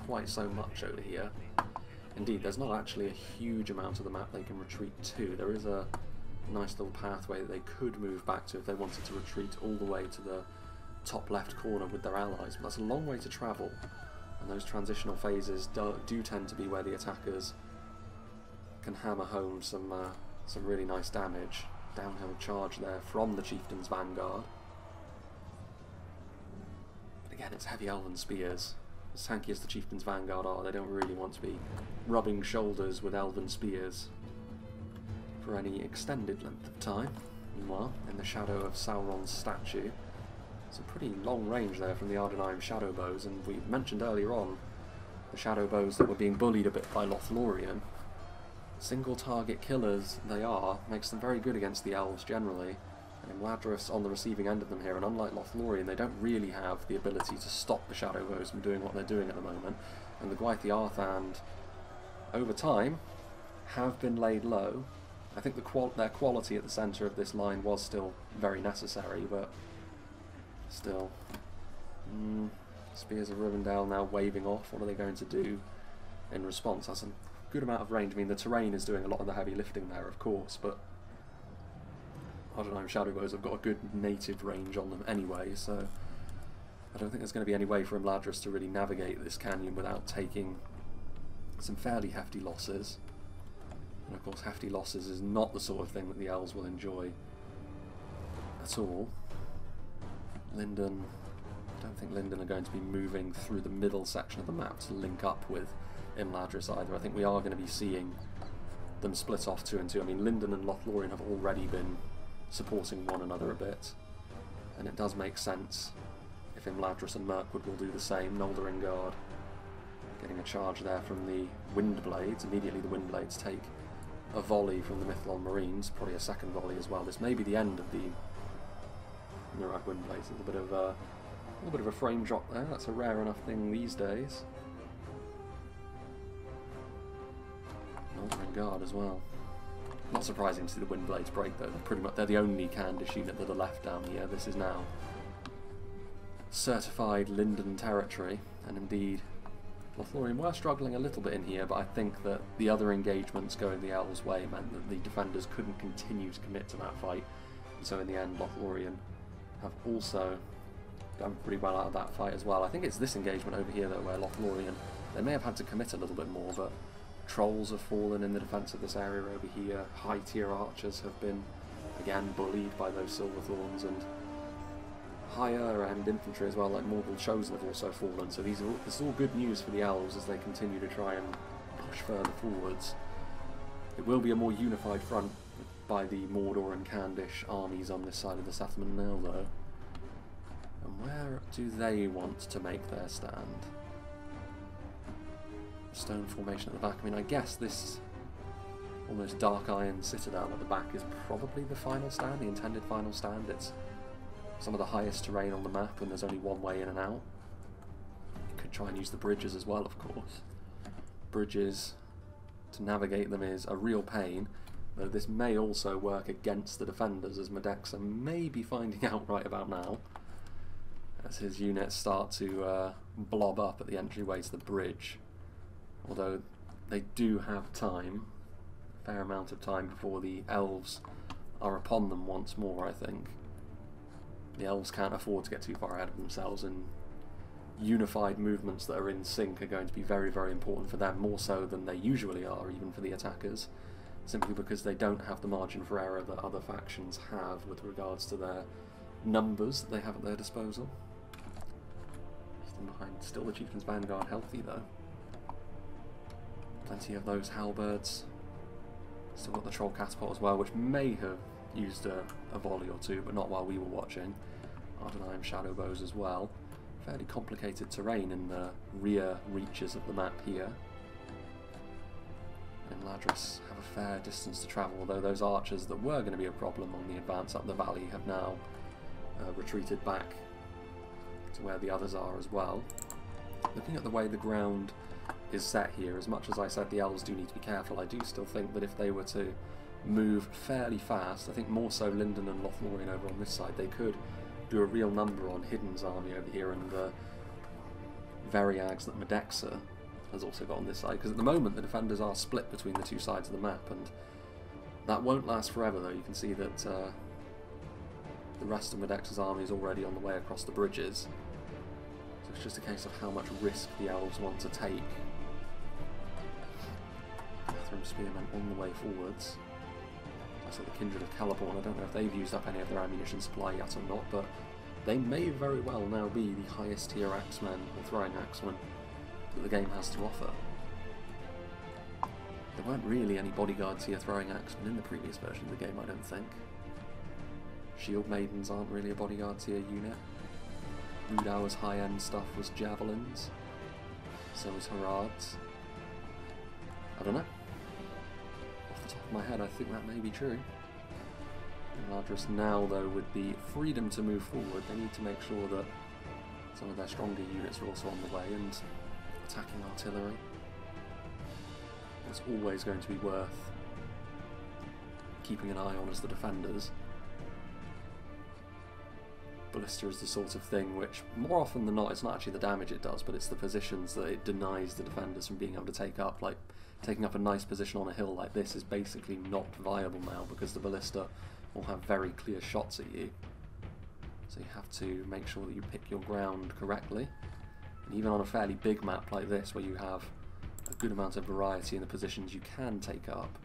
quite so much over here. Indeed, there's not actually a huge amount of the map they can retreat to. There is a nice little pathway that they could move back to if they wanted to retreat all the way to the top left corner with their allies, but that's a long way to travel, and those transitional phases do tend to be where the attackers can hammer home some really nice damage. Downhill charge there from the Chieftain's Vanguard. But again, it's heavy elven spears. As tanky as the Chieftain's Vanguard are, they don't really want to be rubbing shoulders with elven spears for any extended length of time. Meanwhile, in the shadow of Sauron's statue, it's a pretty long range there from the Ardenheim Shadowbows, and we mentioned earlier on the Shadowbows that were being bullied a bit by Lothlorien. Single target killers they are, makes them very good against the elves generally, and Imladris on the receiving end of them here, and unlike Lothlorien, they don't really have the ability to stop the Shadowbows from doing what they're doing at the moment, and the Gwythi Arthand, over time, have been laid low. I think their quality at the centre of this line was still very necessary, but still, Spears of Rivendell now waving off. What are they going to do in response? That's a good amount of range. I mean, the terrain is doing a lot of the heavy lifting there, of course, but Ardenheim Shadowbows have got a good native range on them anyway, so I don't think there's going to be any way for Imladris to really navigate this canyon without taking some fairly hefty losses. And of course, hefty losses is not the sort of thing that the elves will enjoy at all. Lindon, I don't think Lindon are going to be moving through the middle section of the map to link up with Imladris either. I think we are going to be seeing them split off 2 and 2. I mean, Lindon and Lothlorien have already been supporting one another a bit, and it does make sense if Imladris and Mirkwood will do the same. Noldoringard getting a charge there from the Windblades. Immediately the Windblades take a volley from the Mithlon Marines, probably a second volley as well. This may be the end of the Mirag Windblades. A little bit of a frame drop there. That's a rare enough thing these days. Noldoringard as well. Not surprising to see the Windblades break though. They're the only Candish unit that are left down here. This is now certified Lindon territory, and indeed Lothlorien were struggling a little bit in here, but I think that the other engagements going the Elves' way meant that the defenders couldn't continue to commit to that fight, and so in the end Lothlorien have also done pretty well out of that fight as well. I think it's this engagement over here though where Lothlorien, they may have had to commit a little bit more, but Trolls have fallen in the defence of this area over here. High tier archers have been again bullied by those Silverthorns, and higher end infantry as well, like Mordor Chosen, have also fallen. So this is all good news for the Elves as they continue to try and push further forwards. It will be a more unified front by the Mordor and Candish armies on this side of the settlement now though. And where do they want to make their stand? Stone formation at the back. I mean, I guess this almost dark iron citadel at the back is probably the final stand, the intended final stand. It's some of the highest terrain on the map and there's only one way in and out. You could try and use the bridges as well, of course. Bridges, to navigate them is a real pain, though this may also work against the defenders, as Medexa may be finding out right about now, as his units start to blob up at the entryway to the bridge. Although they do have time, a fair amount of time before the Elves are upon them once more, I think. The Elves can't afford to get too far ahead of themselves, and unified movements that are in sync are going to be very, very important for them, more so than they usually are, even for the attackers, simply because they don't have the margin for error that other factions have with regards to their numbers that they have at their disposal. Still the Chieftain's Vanguard healthy though. Plenty of those halberds. Still got the Troll Catapult as well, which may have used a volley or two, but not while we were watching. Ardenheim Shadowbows as well. Fairly complicated terrain in the rear reaches of the map here. Imladris have a fair distance to travel, although those archers that were going to be a problem on the advance up the valley have now retreated back to where the others are as well. Looking at the way the ground is set here, as much as I said the Elves do need to be careful, I do still think that if they were to move fairly fast, I think more so Lindon and Lothlorien over on this side, they could do a real number on Hidden's army over here and the Variags that Medexa has also got on this side, because at the moment the defenders are split between the two sides of the map, and that won't last forever though. You can see that the rest of Medexa's army is already on the way across the bridges, so it's just a case of how much risk the Elves want to take. Catherine Spearmen on the way forwards. So the Kindred of Celeborn, I don't know if they've used up any of their ammunition supply yet or not, but they may very well now be the highest tier axemen or throwing axemen that the game has to offer. There weren't really any bodyguard tier throwing axemen in the previous version of the game, I don't think. Shield Maidens aren't really a bodyguard tier unit. Rudauer's high-end stuff was javelins, so was Harads. I don't know. Top of my head, I think that may be true. Imladris now, though, with the freedom to move forward, they need to make sure that some of their stronger units are also on the way, and attacking artillery. It's always going to be worth keeping an eye on as the defenders. Ballista is the sort of thing which, more often than not, it's not actually the damage it does, but it's the positions that it denies the defenders from being able to take up. Like, taking up a nice position on a hill like this is basically not viable now because the Ballista will have very clear shots at you. So you have to make sure that you pick your ground correctly. And even on a fairly big map like this, where you have a good amount of variety in the positions you can take up,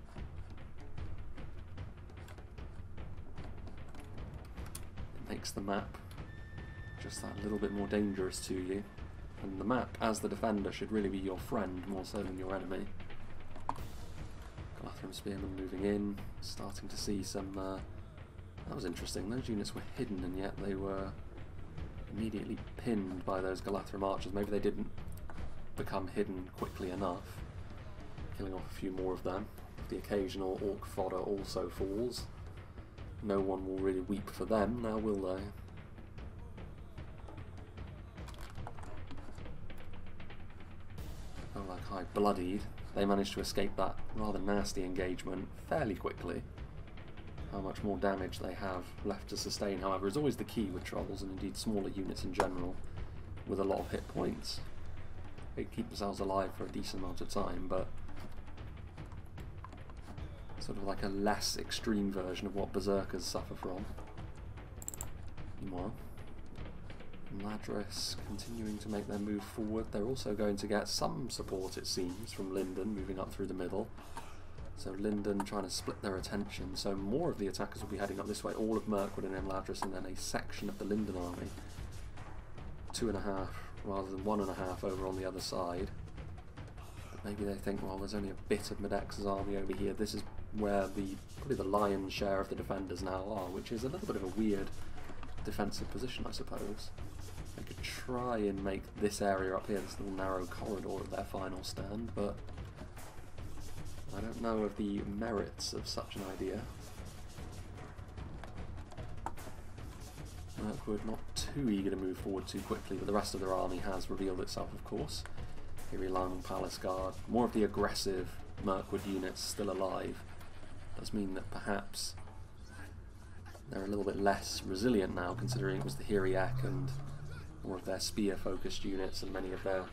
it makes the map just that little bit more dangerous to you. And the map, as the defender, should really be your friend more so than your enemy. Galathrem Spearmen moving in, starting to see some... that was interesting, those units were hidden and yet they were immediately pinned by those Galathrem archers. Maybe they didn't become hidden quickly enough. Killing off a few more of them. If the occasional orc fodder also falls, no one will really weep for them, now will they? Oh, like High bloodied. They managed to escape that rather nasty engagement fairly quickly. How much more damage they have left to sustain, however, is always the key with trolls, and indeed smaller units in general, with a lot of hit points. They keep themselves alive for a decent amount of time, but sort of like a less extreme version of what berserkers suffer from. Meanwhile, Imladris continuing to make their move forward. They're also going to get some support, it seems, from Lindon moving up through the middle. So Lindon trying to split their attention, so more of the attackers will be heading up this way, all of Mirkwood and Imladris, and then a section of the Lindon army. 2.5 rather than 1.5 over on the other side. But maybe they think, well, there's only a bit of Medex's army over here. This is where probably the lion's share of the defenders now are, which is a little bit of a weird defensive position, I suppose. They could try and make this area up here, this little narrow corridor, of their final stand, but I don't know of the merits of such an idea. Mirkwood not too eager to move forward too quickly, but the rest of their army has revealed itself, of course. Here Lang Palace Guard, more of the aggressive Mirkwood units still alive. Does mean that perhaps they're a little bit less resilient now, considering it was the Hiriak and more of their spear-focused units and many of their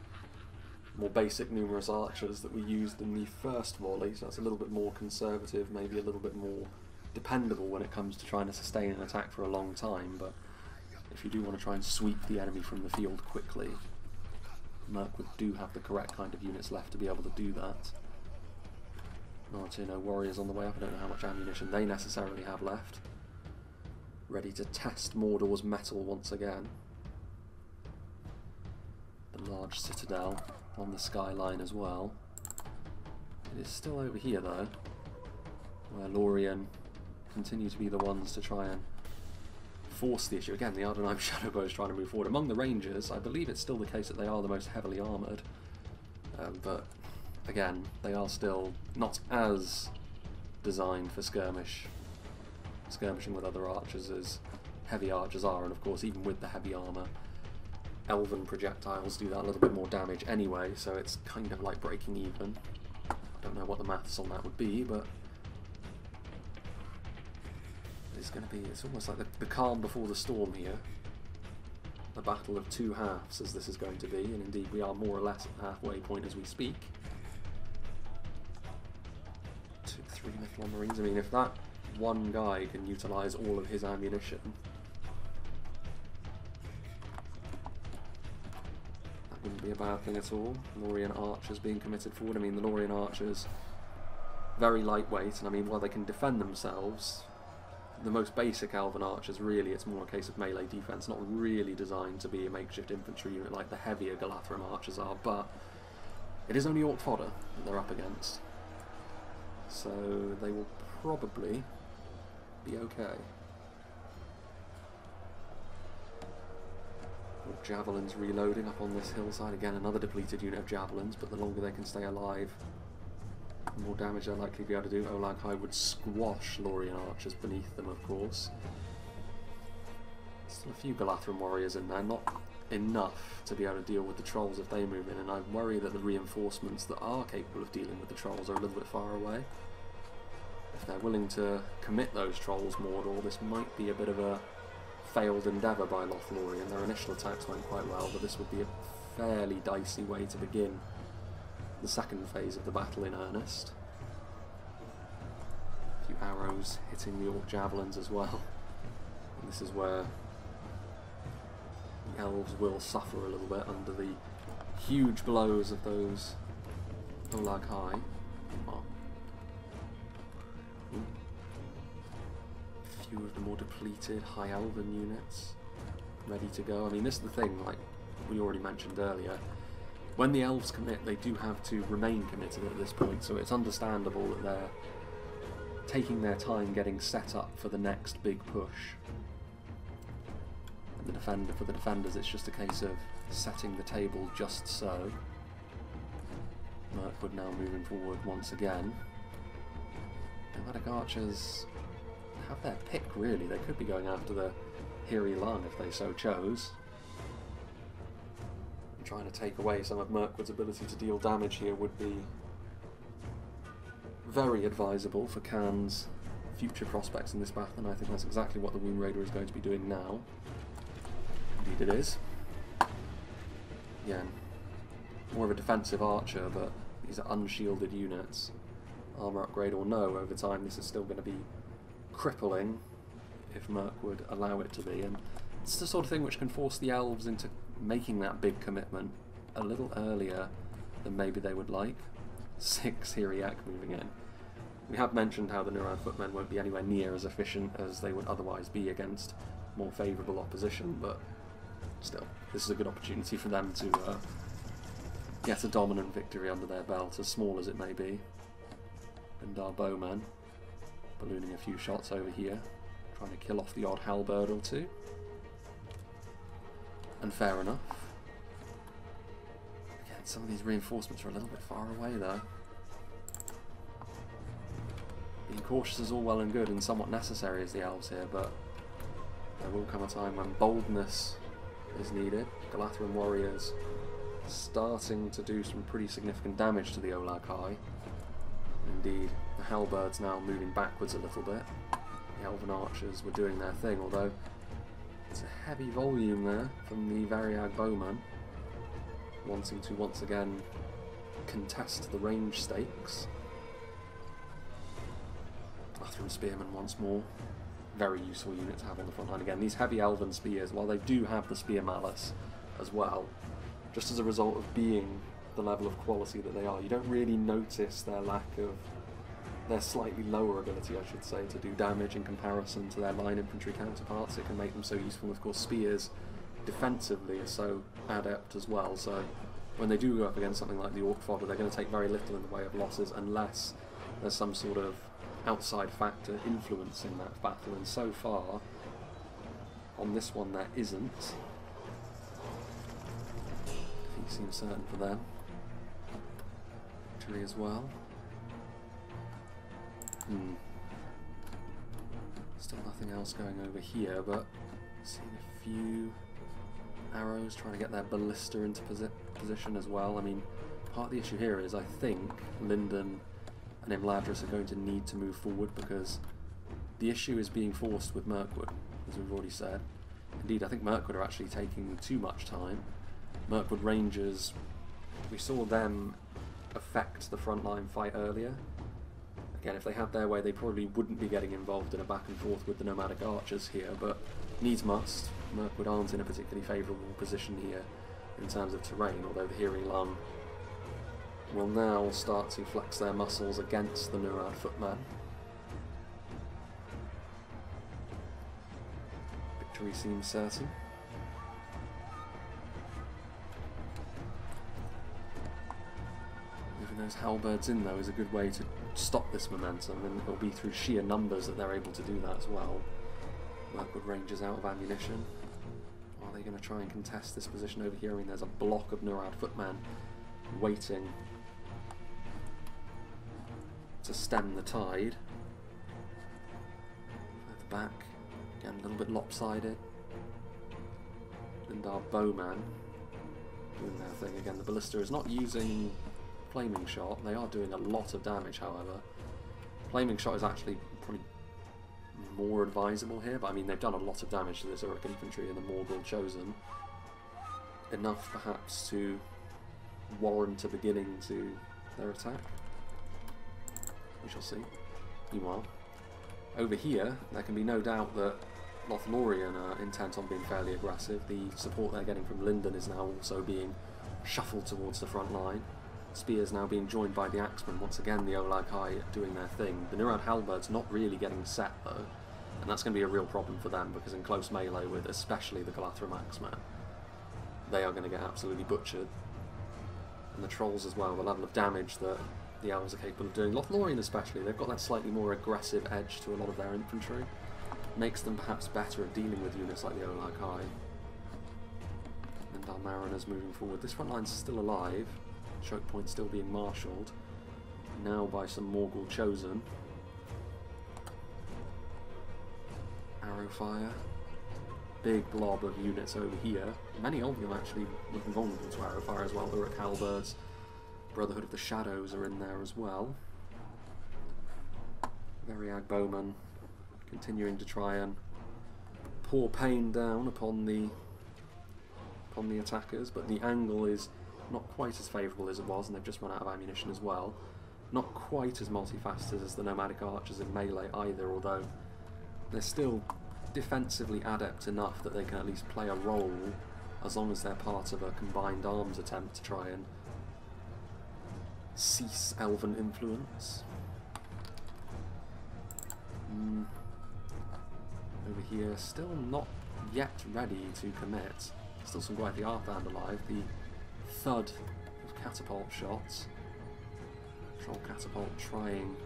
more basic numerous archers that we used in the first volley, so that's a little bit more conservative, maybe a little bit more dependable when it comes to trying to sustain an attack for a long time, but if you do want to try and sweep the enemy from the field quickly, Mirkwood do have the correct kind of units left to be able to do that. No warriors on the way up, I don't know how much ammunition they necessarily have left. Ready to test Mordor's mettle once again. The large citadel on the skyline as well. It is still over here though, where Lothlorien continue to be the ones to try and force the issue. Again, the Ardenheim Shadowbow is trying to move forward. Among the Rangers, I believe it's still the case that they are the most heavily armoured, but again, they are still not as designed for skirmishing with other archers as heavy archers are, and of course even with the heavy armour, elven projectiles do that a little bit more damage anyway, so it's kind of like breaking even. I don't know what the maths on that would be, but it's going to be, it's almost like the calm before the storm here. A battle of two halves, as this is going to be, and indeed we are more or less at the halfway point as we speak. 2-3 Mithlon Marines, I mean, if that one guy can utilise all of his ammunition, that wouldn't be a bad thing at all. Lothlorien archers being committed forward. I mean, the Lothlorien archers, very lightweight, and I mean, while they can defend themselves, the most basic elven archers, really, it's more a case of melee defense, not really designed to be a makeshift infantry unit like the heavier Galathrem archers are, but it is only orc fodder that they're up against, so they will probably be okay. Javelins reloading up on this hillside. Again, another depleted unit of javelins, but the longer they can stay alive, the more damage they're likely to be able to do. Olag High would squash Lothlorien archers beneath them, of course. Still a few Galathrem warriors in there, not enough to be able to deal with the trolls if they move in, and I worry that the reinforcements that are capable of dealing with the trolls are a little bit far away. If they're willing to commit those trolls, Mordor, this might be a bit of a failed endeavour by Lothlorien. Their initial attacks went quite well, but this would be a fairly dicey way to begin the second phase of the battle in earnest. A few arrows hitting the Orc Javelins as well. And this is where the elves will suffer a little bit under the huge blows of those Olag High. Oh. A few of the more depleted High Elven units ready to go. I mean, this is the thing, like we already mentioned earlier, when the elves commit, they do have to remain committed at this point, so it's understandable that they're taking their time getting set up for the next big push. And for the defenders, it's just a case of setting the table just so. Mirkwood now moving forward once again. Nomadic Archers have their pick, really. They could be going after the Hiri Lung if they so chose. And trying to take away some of Mirkwood's ability to deal damage here would be very advisable for Khan's future prospects in this battle, and I think that's exactly what the Womb Raider is going to be doing now. Indeed it is. Again, more of a defensive archer, but these are unshielded units. Armour upgrade or no, over time this is still going to be crippling if Mirkwood allow it to be, and it's the sort of thing which can force the elves into making that big commitment a little earlier than maybe they would like. 6 Hiriak moving in. We have mentioned how the Nurad footmen won't be anywhere near as efficient as they would otherwise be against more favourable opposition, but still, this is a good opportunity for them to get a dominant victory under their belt, as small as it may be. And our bowmen ballooning a few shots over here, trying to kill off the odd halberd or two. And fair enough. Again, some of these reinforcements are a little bit far away though. Being cautious is all well and good and somewhat necessary as the elves here, but there will come a time when boldness is needed. Galatharan warriors starting to do some pretty significant damage to the Olag High. Indeed, the halberds now moving backwards a little bit. The elven archers were doing their thing, although it's a heavy volume there from the Variag bowman, wanting to once again contest the range stakes. Galatharan spearmen once more. Very useful unit to have on the front line. Again, these heavy elven spears, while they do have the spear malice as well, just as a result of being the level of quality that they are, you don't really notice their lack of, their slightly lower ability, I should say, to do damage in comparison to their line infantry counterparts. It can make them so useful. Of course, spears defensively are so adept as well, so when they do go up against something like the Orc fodder, they're going to take very little in the way of losses unless there's some sort of outside factor influencing that battle, and so far on this one there isn't. Defeat seems certain for them. Victory as well. Still nothing else going over here, but seeing a few arrows trying to get their ballista into position as well. I mean, part of the issue here is I think Lindon and Imladris are going to need to move forward, because the issue is being forced with Mirkwood, as we've already said. Indeed, I think Mirkwood are actually taking too much time. Mirkwood Rangers, we saw them affect the frontline fight earlier. Again, if they had their way, they probably wouldn't be getting involved in a back and forth with the Nomadic Archers here, but needs must. Mirkwood aren't in a particularly favourable position here in terms of terrain, although the Hiri Lung will now start to flex their muscles against the Nurad footman. Victory seems certain. Moving those halberds in though is a good way to stop this momentum, and it'll be through sheer numbers that they're able to do that as well. Mirkwood Rangers out of ammunition. Are they going to try and contest this position over here? I mean, there's a block of Nurad footmen waiting to stem the tide. At the back, again a little bit lopsided. And our bowman doing their thing again. The ballista is not using flaming shot. They are doing a lot of damage, however. Flaming shot is actually probably more advisable here, but I mean they've done a lot of damage to this Uruk infantry and the Mordor chosen. Enough perhaps to warrant a beginning to their attack. We shall see. Meanwhile, over here there can be no doubt that Lothlorien are intent on being fairly aggressive. The support they're getting from Lindon is now also being shuffled towards the front line. Spears now being joined by the Axemen. Once again, the Olag High doing their thing. The Nurad Halberds not really getting set though, and that's going to be a real problem for them because in close melee with especially the Galathrim Axemen, they are going to get absolutely butchered. And the Trolls as well, the level of damage that the Elves are capable of doing. Lothlorien especially, they've got that slightly more aggressive edge to a lot of their infantry. Makes them perhaps better at dealing with units like the Olag High. And Dalmariners moving forward. This front line's still alive. Choke point still being marshalled. Now by some Morgul chosen. Arrow fire. Big blob of units over here. Many of them actually looking vulnerable to arrow fire as well. Uruk Halberds, Brotherhood of the Shadows are in there as well. Variag Bowmen continuing to try and pour pain down upon the attackers, but the angle is not quite as favourable as it was, and they've just run out of ammunition as well. Not quite as multifaceted as the nomadic archers in melee either, although they're still defensively adept enough that they can at least play a role as long as they're part of a combined arms attempt to try and cease elven influence. Over here, still not yet ready to commit. Still some Gwythi Arthand alive. The thud of catapult shots. Troll catapult trying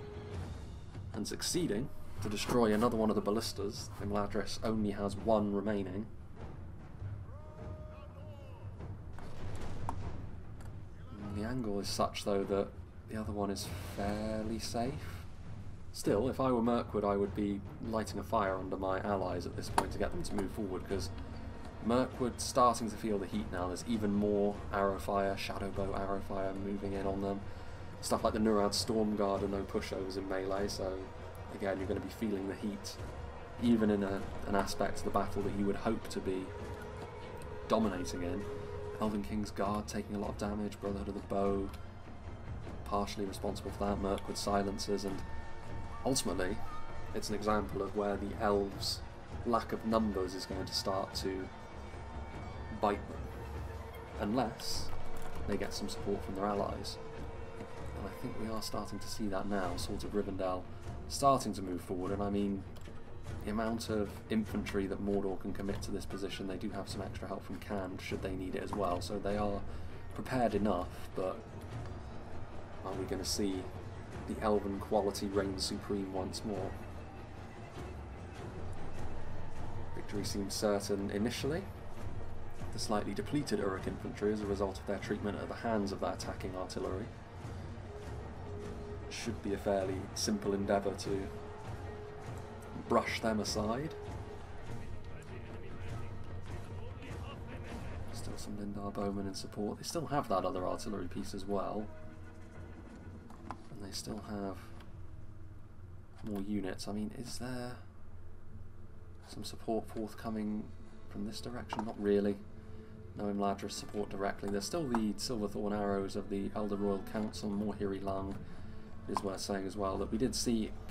and succeeding to destroy another one of the ballistas. Imladris only has one remaining. And the angle is such though that the other one is fairly safe. Still, if I were Mirkwood, I would be lighting a fire under my allies at this point to get them to move forward, because Mirkwood's starting to feel the heat now. There's even more arrow fire, shadow bow arrow fire moving in on them. Stuff like the Nurad Stormguard and no pushovers in melee, so again you're going to be feeling the heat, even in an aspect of the battle that you would hope to be dominating in. Elven King's Guard taking a lot of damage, Brotherhood of the Bow partially responsible for that, Mirkwood silencers, and ultimately it's an example of where the elves' lack of numbers is going to start to bite them, unless they get some support from their allies. And I think we are starting to see that now, sort of Rivendell starting to move forward, and I mean the amount of infantry that Mordor can commit to this position, they do have some extra help from Khand should they need it as well, so they are prepared enough, but are we going to see the elven quality reign supreme once more? Victory seems certain initially. The slightly depleted Uruk infantry as a result of their treatment at the hands of that attacking artillery. Should be a fairly simple endeavour to brush them aside. Still some Lindar bowmen in support. They still have that other artillery piece as well. And they still have more units. I mean, is there some support forthcoming from this direction? Not really. No Imladris support directly. There's still the Silverthorn arrows of the Elder Royal Council, more Hiri Lang. It is worth saying as well that we did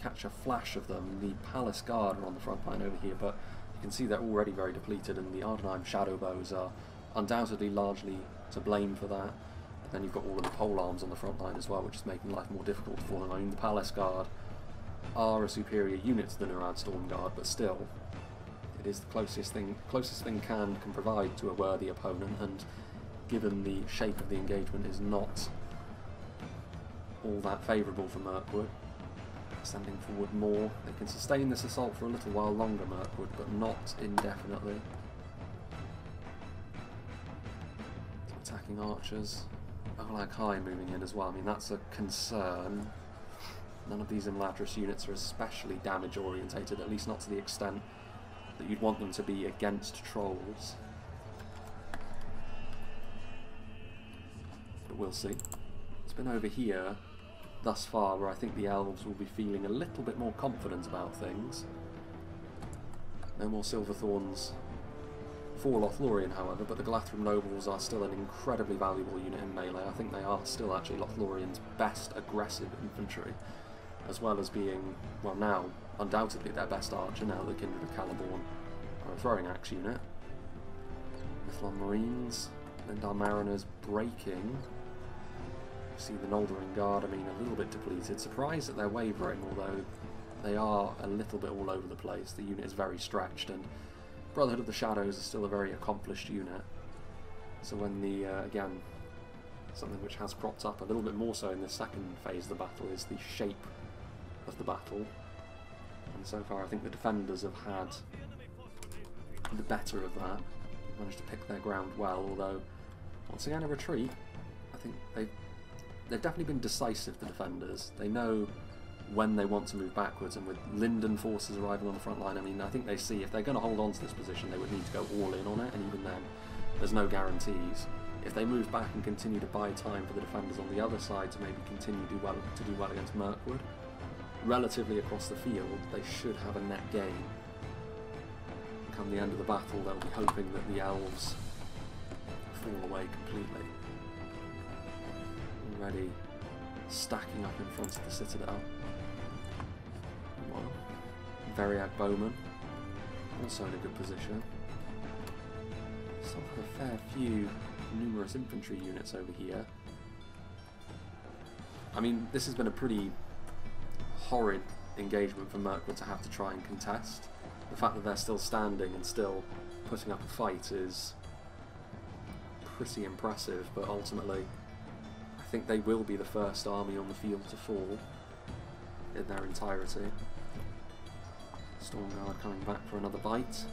catch a flash of them. The Palace Guard are on the front line over here, but you can see they're already very depleted, and the Ardenheim Shadow Bows are undoubtedly largely to blame for that. And then you've got all of the pole arms on the front line as well, which is making life more difficult for them. I mean, the Palace Guard are a superior unit to the Nurad Storm Guard, but still, it is the closest thing Khand can provide to a worthy opponent, and given the shape of the engagement is not all that favourable for Mirkwood. Sending forward more. They can sustain this assault for a little while longer, Mirkwood, but not indefinitely. Attacking archers. Olag High moving in as well. I mean, that's a concern. None of these Imladris units are especially damage orientated, at least not to the extent that you'd want them to be against trolls. But we'll see. It's been over here thus far where I think the elves will be feeling a little bit more confident about things. No more Silverthorns for Lothlorien, however, but the Glathrim Nobles are still an incredibly valuable unit in melee. I think they are still actually Lothlorien's best aggressive infantry, as well as being, well now, undoubtedly their best archer now that Kindred of Caliborn are a throwing axe unit. Mithlon Marines, Lindon Mariners breaking. You see the Noldorin Guard, I mean, a little bit depleted. Surprised that they're wavering, although they are a little bit all over the place. The unit is very stretched, and Brotherhood of the Shadows is still a very accomplished unit. So when the, again, something which has cropped up a little bit more so in the second phase of the battle is the shape of the battle. And so far I think the defenders have had the better of that. Managed to pick their ground well, although once again a retreat. I think they've definitely been decisive, the defenders. They know when they want to move backwards, and with Lindon forces arriving on the front line, I mean, I think they see if they're going to hold on to this position, they would need to go all in on it, and even then, there's no guarantees. If they move back and continue to buy time for the defenders on the other side to maybe continue to do well against Mirkwood, relatively across the field, they should have a net gain. Come the end of the battle, they'll be hoping that the elves fall away completely. Already stacking up in front of the citadel. VARIAG Bowman, also in a good position. Still have a fair few numerous infantry units over here. I mean, this has been a pretty horrid engagement for Mirkwood to have to try and contest. The fact that they're still standing and still putting up a fight is pretty impressive, but ultimately I think they will be the first army on the field to fall in their entirety. Stormguard coming back for another bite.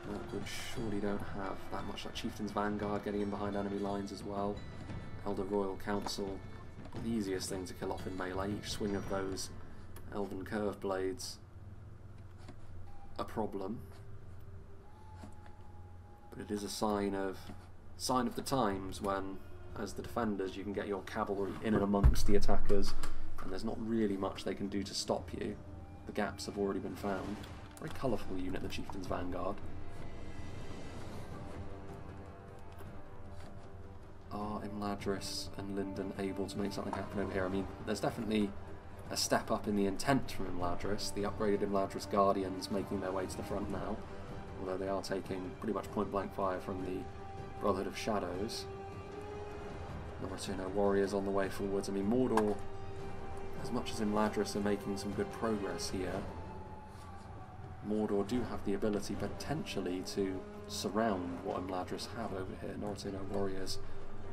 Mirkwood surely don't have that much. That Chieftain's Vanguard getting in behind enemy lines as well. Elder Royal Council, the easiest thing to kill off in melee. Each swing of those Elven Curve Blades a problem. But it is a sign of the times when, as the defenders, you can get your cavalry in and amongst the attackers, and there's not really much they can do to stop you. The gaps have already been found. Very colourful unit, the Chieftain's Vanguard. Are Imladris and Lindon able to make something happen over here? I mean, there's definitely a step up in the intent from Imladris. The upgraded Imladris Guardians making their way to the front now, although they are taking pretty much point-blank fire from the Brotherhood of Shadows. Noratuno warriors on the way forwards. I mean, Mordor, as much as Imladris are making some good progress here, Mordor do have the ability potentially to surround what Imladris have over here. Noratuno warriors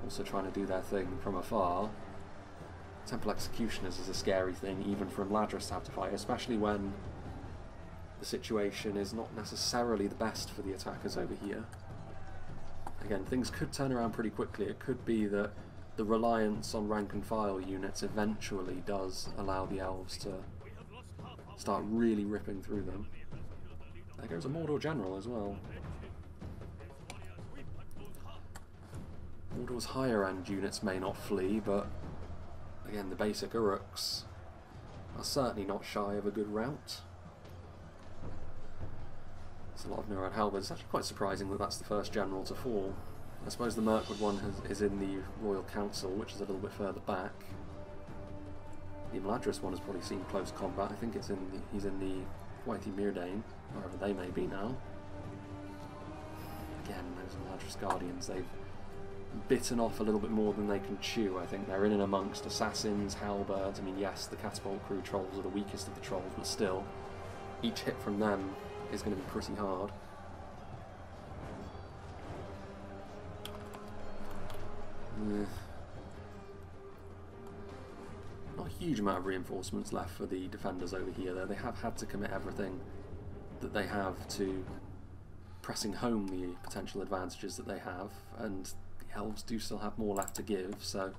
also trying to do their thing from afar. Temple Executioners is a scary thing even for Imladris to have to fight, especially when the situation is not necessarily the best for the attackers over here. Again, things could turn around pretty quickly. It could be that the reliance on rank and file units eventually does allow the elves to start really ripping through them. There goes a Mordor general as well. Mordor's higher end units may not flee, but again, the basic Uruks are certainly not shy of a good rout. There's a lot of Neuron Halberds. It's actually quite surprising that that's the first general to fall. I suppose the Mirkwood one is in the Royal Council, which is a little bit further back. The Imladris one has probably seen close combat. I think he's in the Whitey Meerdane, wherever they may be now. Again, those Imladris Guardians, they've bitten off a little bit more than they can chew. I think they're in and amongst assassins, halberds. I mean, yes, the catapult crew trolls are the weakest of the trolls, but still, each hit from them is going to be pretty hard. Not a huge amount of reinforcements left for the defenders over here, though. They have had to commit everything that they have to pressing home the potential advantages that they have, and the elves do still have more left to give, so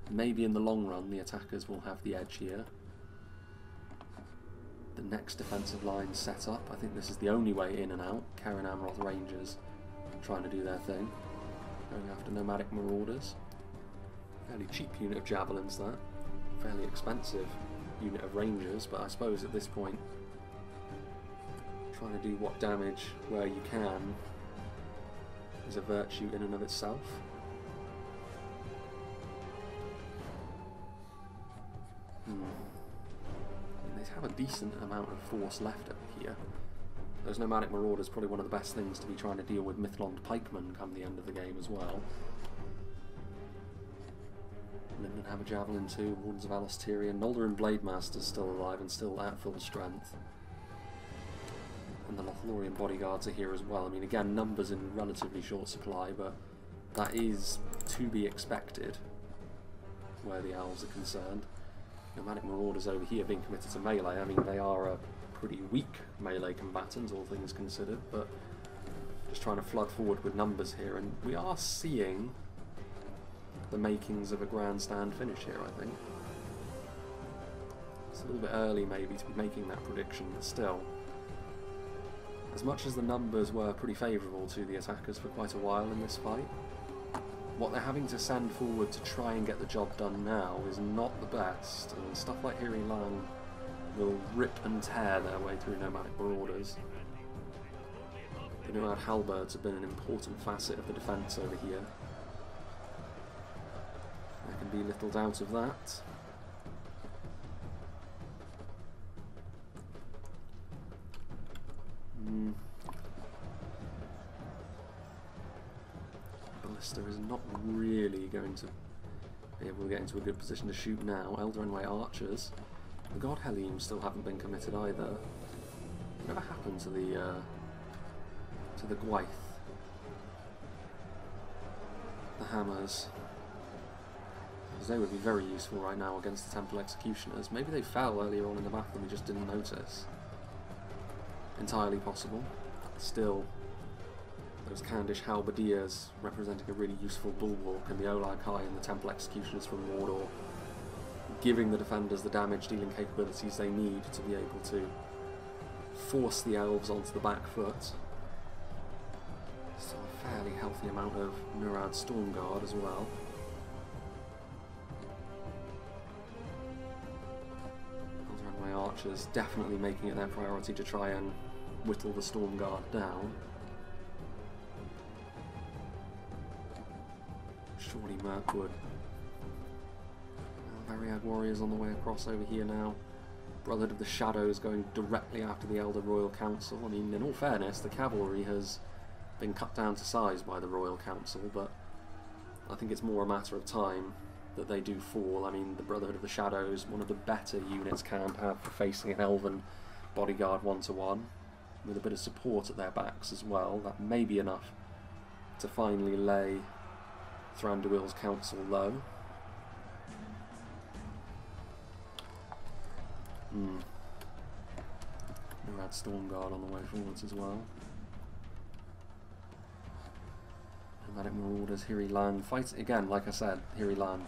maybe in the long run the attackers will have the edge here. The next defensive line set up. I think this is the only way in and out. Karen Amroth Rangers trying to do their thing, going after nomadic marauders. Fairly cheap unit of javelins, that. Fairly expensive unit of rangers, but I suppose at this point trying to do what damage where you can is a virtue in and of itself. I mean, they have a decent amount of force left over here. Those nomadic marauders are probably one of the best things to be trying to deal with Mithlond pikemen come the end of the game as well. Lindon have a javelin too, Wardens of Alastirian. Noldorin Blademaster's still alive and still at full strength. And the Lothlorien bodyguards are here as well. I mean, again, numbers in relatively short supply, but that is to be expected where the elves are concerned. Nomadic marauders over here being committed to melee. I mean, they are a pretty weak melee combatant, all things considered, but just trying to flood forward with numbers here, and we are seeing the makings of a grandstand finish here, I think. It's a little bit early maybe to be making that prediction, but still, as much as the numbers were pretty favourable to the attackers for quite a while in this fight, what they're having to send forward to try and get the job done now is not the best, and stuff like Hiri Lang will rip and tear their way through nomadic marauders. The nomad halberds have been an important facet of the defence over here. There can be little doubt of that. Ballista is not really going to be able to get into a good position to shoot now. Eldarinway archers. The God Hellium still haven't been committed either. Whatever happened to the Gwaith? The hammers. Because they would be very useful right now against the Temple Executioners. Maybe they fell earlier on in the battle and we just didn't notice. Entirely possible. Still, those Candish halberdiers representing a really useful bulwark, and the Olag High and the Temple Executioners from Mordor giving the defenders the damage dealing capabilities they need to be able to force the elves onto the back foot. Still a fairly healthy amount of Murad Stormguard as well. Eldarinway archers definitely making it their priority to try and whittle the Stormguard down. Surely Mirkwood. Variag warriors on the way across over here now. Brotherhood of the Shadows going directly after the Elder Royal Council. I mean, in all fairness, the cavalry has been cut down to size by the Royal Council, but I think it's more a matter of time that they do fall. I mean, the Brotherhood of the Shadows, one of the better units Camp have for facing an Elven bodyguard one-to-one, with a bit of support at their backs as well. That may be enough to finally lay Thranduil's council low. Murad Stormguard on the way forwards as well. Nomadic Marauders, Hiri Lan fights again, like I said, Hiri Lan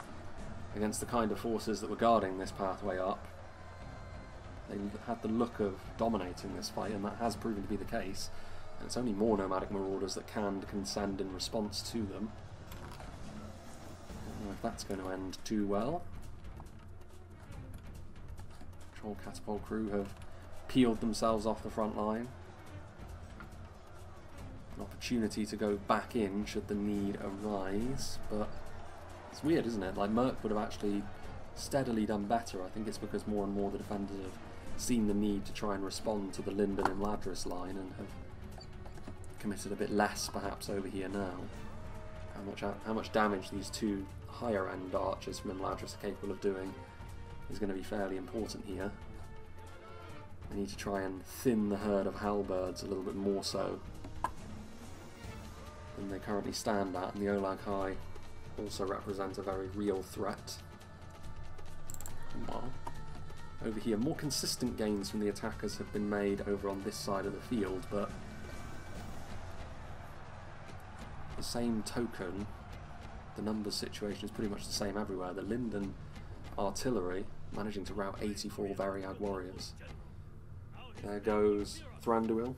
against the kind of forces that were guarding this pathway up. They had the look of dominating this fight, and that has proven to be the case. And it's only more Nomadic Marauders that can send in response to them. I don't know if that's going to end too well. Troll Catapult crew have peeled themselves off the front line. An opportunity to go back in should the need arise, but it's weird, isn't it? Like, Merc would have actually steadily done better. I think it's because more and more the defenders have seen the need to try and respond to the Lindon and Imladris line and have committed a bit less perhaps over here now. How much damage these two higher end archers from Imladris are capable of doing is going to be fairly important here. They need to try and thin the herd of halberds a little bit more so than they currently stand at, and the Olag High also represent a very real threat. Well, over here, more consistent gains from the attackers have been made over on this side of the field, but the same token, the numbers situation is pretty much the same everywhere. The Lindon artillery managing to rout 84 Variag warriors. There goes Thranduil,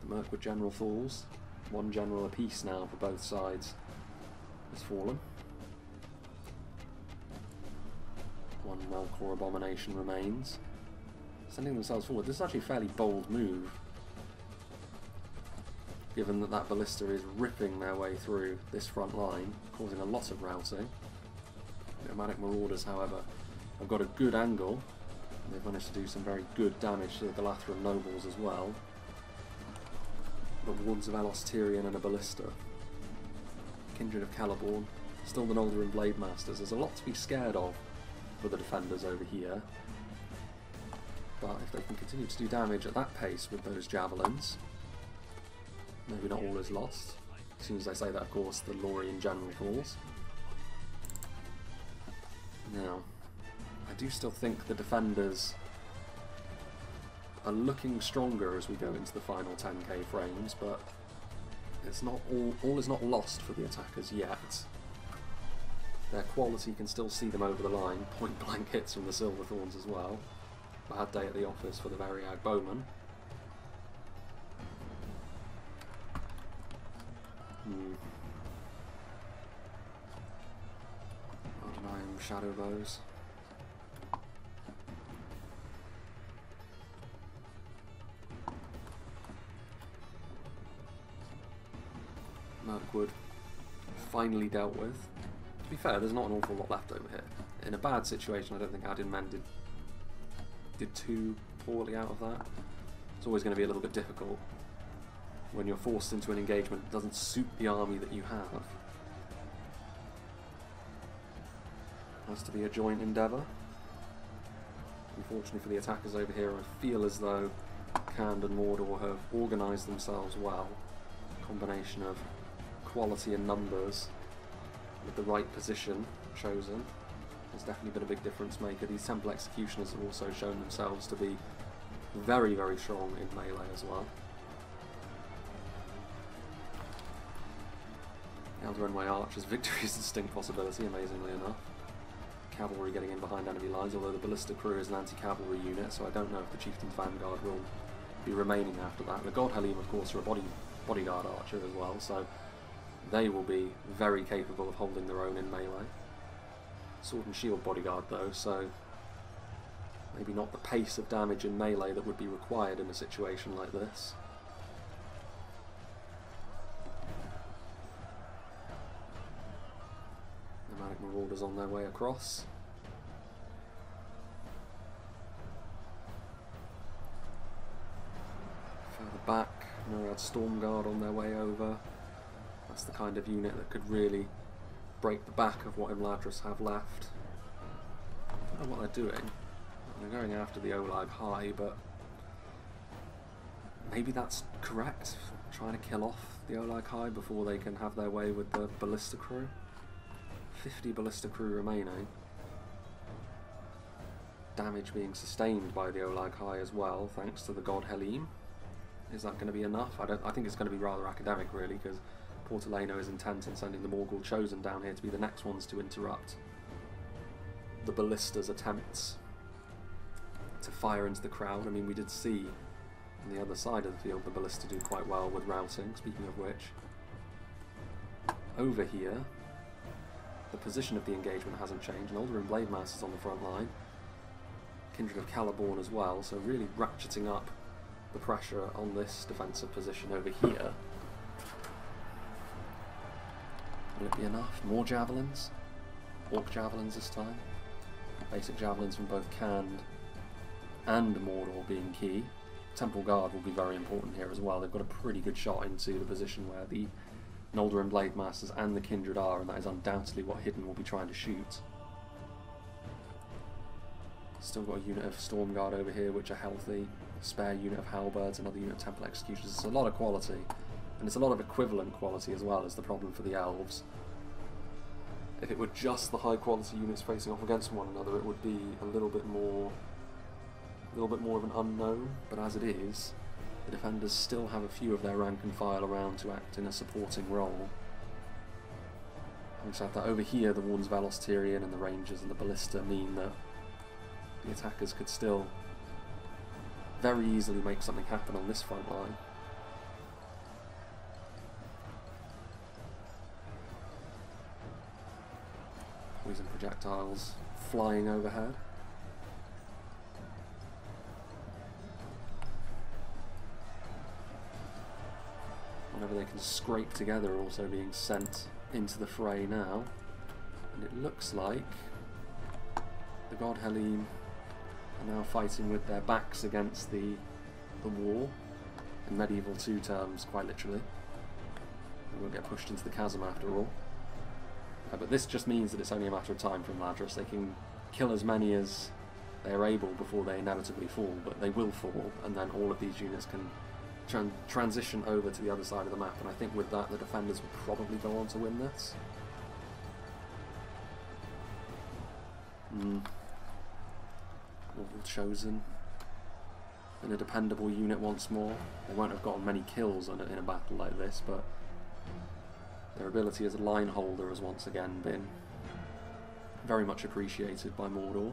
the Mirkwood general falls. One general apiece now for both sides has fallen. One Melkor abomination remains. Sending themselves forward. This is actually a fairly bold move given that that ballista is ripping their way through this front line, causing a lot of routing. Nomadic Marauders, however, have got a good angle. They've managed to do some very good damage to the Lothlorien nobles as well. The Wards of Lothlorien and a ballista. Kindred of Celeborn, still the Noldorin Blade Masters. There's a lot to be scared of for the defenders over here. But if they can continue to do damage at that pace with those javelins, maybe not all is lost. As soon as I say that, of course, the Lothlorien general falls. Now, I do still think the defenders are looking stronger as we go into the final 10k frames, but it's not all is not lost for the attackers yet. Their quality can still see them over the line. Point blank hits from the Silverthorns as well. Bad day at the office for the Variag Bowmen. Ardenheim Shadow Bows. Mirkwood finally dealt with. To be fair, there's not an awful lot left over here. In a bad situation, I don't think Adinman did too poorly out of that. It's always going to be a little bit difficult when you're forced into an engagement that doesn't suit the army that you have. Has to be a joint endeavour. Unfortunately for the attackers over here, I feel as though Khand and Mordor have organised themselves well. A combination of quality and numbers with the right position chosen has definitely been a big difference maker. These Temple Executioners have also shown themselves to be very, very strong in melee as well. Eldarenway Archers, victory is a distinct possibility, amazingly enough. Cavalry getting in behind enemy lines, although the Ballista Crew is an anti-cavalry unit, so I don't know if the Chieftain's Vanguard will be remaining after that. The God Halim, of course, are a bodyguard archer as well, so they will be very capable of holding their own in melee. Sword and Shield bodyguard though, so maybe not the pace of damage in melee that would be required in a situation like this. Nomadic Marauders on their way across. Further back, Myriad Stormguard on their way over. That's the kind of unit that could really break the back of what Imladris have left. I don't know what they're doing. They're going after the Olag High, but maybe that's correct. Trying to kill off the Olag High before they can have their way with the Ballista Crew. 50 Ballista Crew remaining. Damage being sustained by the Olag High as well, thanks to the God Halim. Is that going to be enough? I think it's going to be rather academic, really, because Portaleno is intent on sending the Morgul Chosen down here to be the next ones to interrupt the Ballista's attempts to fire into the crowd. I mean, we did see on the other side of the field the Ballista do quite well with routing, speaking of which. Over here, the position of the engagement hasn't changed. Noldorin Blade Masters on the front line. Kindred of Celeborn as well, so really ratcheting up the pressure on this defensive position over here. Will it be enough? More javelins? Orc javelins this time. Basic javelins from both Khand and Mordor being key. Temple Guard will be very important here as well. They've got a pretty good shot into the position where the Noldorin Blade Masters and the Kindred are, and that is undoubtedly what Hidden will be trying to shoot. Still got a unit of Storm Guard over here which are healthy. A spare unit of Halberds, another unit of Temple Executioners. It's a lot of quality. And it's a lot of equivalent quality as well as the problem for the elves. If it were just the high quality units facing off against one another, it would be a little bit more of an unknown, but as it is, the defenders still have a few of their rank and file around to act in a supporting role. Having said that, over here the Wardens of Lothlorien and the Rangers and the Ballista mean that the attackers could still very easily make something happen on this front line. Poison projectiles flying overhead. whatever they can scrape together are also being sent into the fray now. And it looks like the God Helene are now fighting with their backs against the wall, in medieval 2 terms, quite literally. They won't get pushed into the chasm after all. But this just means that it's only a matter of time for Imladris. They can kill as many as they are able before they inevitably fall, but they will fall, and then all of these units can transition over to the other side of the map, and I think with that the defenders will probably go on to win this. All chosen. And a dependable unit once more. They won't have gotten many kills in a battle like this, but their ability as a line holder has once again been very much appreciated by Mordor.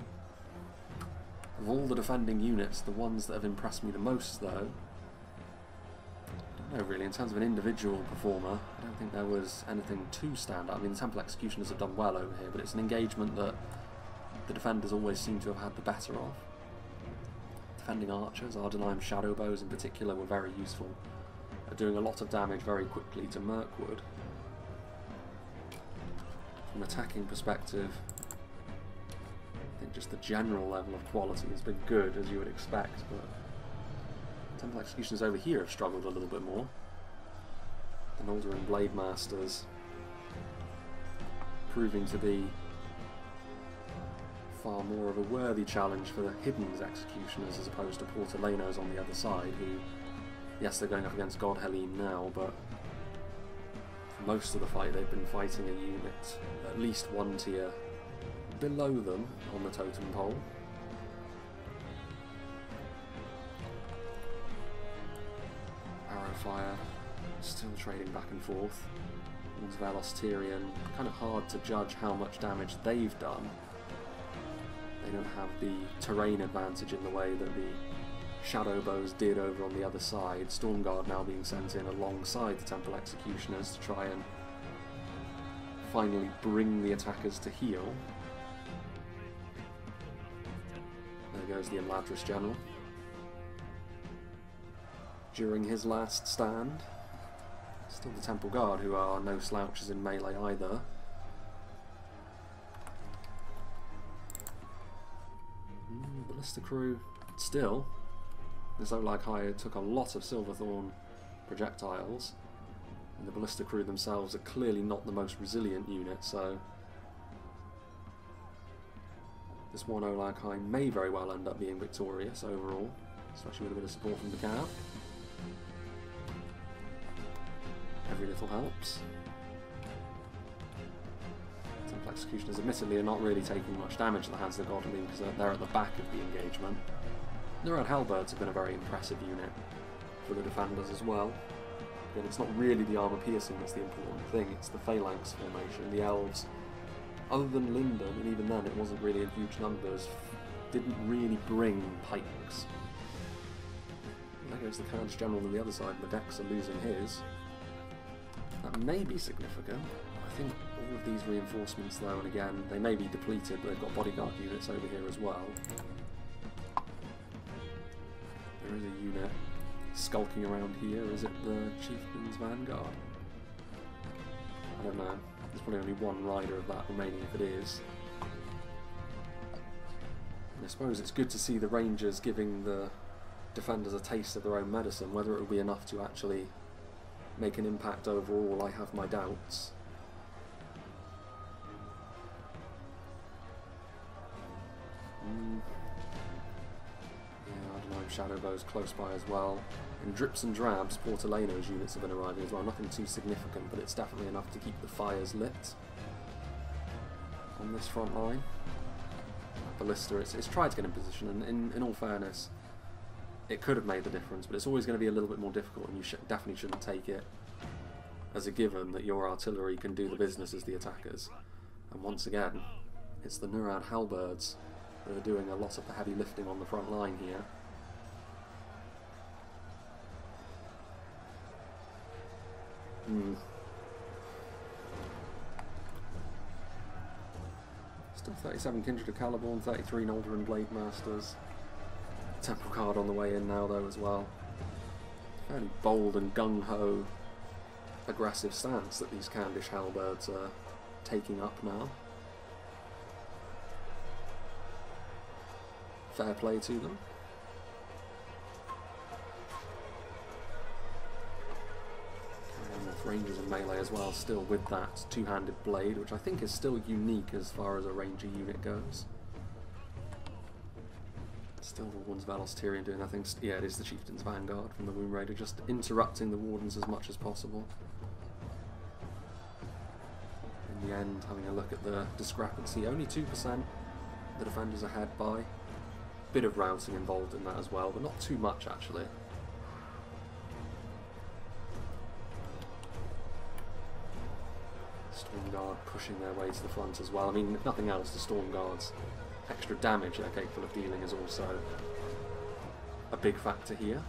Of all the defending units, the ones that have impressed me the most, though, I don't know really, in terms of an individual performer, I don't think there was anything too stand out. I mean, the Temple Executioners have done well over here, but it's an engagement that the defenders always seem to have had the better of. Defending archers, Ardenheim shadow bows in particular, were very useful at doing a lot of damage very quickly to Mirkwood. From an attacking perspective, I think just the general level of quality has been good, as you would expect, but Temple Executioners over here have struggled a little bit more. The Lothlorien Blade Masters proving to be far more of a worthy challenge for the Hidden's Executioners as opposed to Portolanos on the other side, who, yes, they're going up against God Helene now, but for most of the fight they've been fighting a unit at least 1 tier below them on the totem pole. Arrowfire still trading back and forth. One's Velostirian, kind of hard to judge how much damage they've done. They don't have the terrain advantage in the way that the Shadow Bows did over on the other side. Stormguard now being sent in alongside the Temple Executioners to try and finally bring the attackers to heel. There goes the Imladris General. During his last stand. Still the Temple Guard, who are no slouches in melee either. Ballista Crew, still, the Zolag High took a lot of Silverthorn projectiles, and the Ballista Crew themselves are clearly not the most resilient unit, so this one Olag High may very well end up being victorious overall, especially with a bit of support from the Cav. Every little helps. Temple Executioners admittedly are not really taking much damage at the hands of the God Helene because they're at the back of the engagement. The Red Halberds have been a very impressive unit for the defenders as well. Again, it's not really the armour piercing that's the important thing, it's the phalanx formation. The elves, other than Lindon, and even then it wasn't really in huge numbers, didn't really bring pikes. There goes the Carnage General on the other side, and the Dex are losing his. That may be significant. I think all of these reinforcements though, and again, they may be depleted, but they've got bodyguard units over here as well. There is a unit skulking around here. Is it the Chieftain's Vanguard? I don't know. There's probably only one rider of that remaining if it is. And I suppose it's good to see the Rangers giving the defenders a taste of their own medicine. Whether it will be enough to actually make an impact overall, I have my doubts. Yeah, Ardenheim Shadow Bows close by as well. In drips and drabs, Portolanos units have been arriving as well. Nothing too significant, but it's definitely enough to keep the fires lit on this front line. Ballista, it's tried to get in position, and in all fairness, it could have made the difference, but it's always going to be a little bit more difficult, and you definitely shouldn't take it as a given that your artillery can do the business as the attackers. And once again, it's the Nurad Halberds that are doing a lot of the heavy lifting on the front line here. Still 37 Kindred of Caliborn, 33 Lothlorien Blade Masters. Temple Guard on the way in now though as well. Fairly bold and gung-ho aggressive stance that these Candish halberds are taking up now. Fair play to them. Rangers and melee as well, still with that two-handed blade, which I think is still unique as far as a ranger unit goes. Still the Wardens of Lothlorien doing nothing. Yeah, it is the Chieftain's Vanguard from the Womb Raider, just interrupting the Wardens as much as possible. In the end, having a look at the discrepancy, only 2% the defenders ahead by. Bit of routing involved in that as well, but not too much actually. Storm Guard pushing their way to the front as well. I mean, if nothing else, the Storm Guard's extra damage they're capable of dealing is also a big factor here.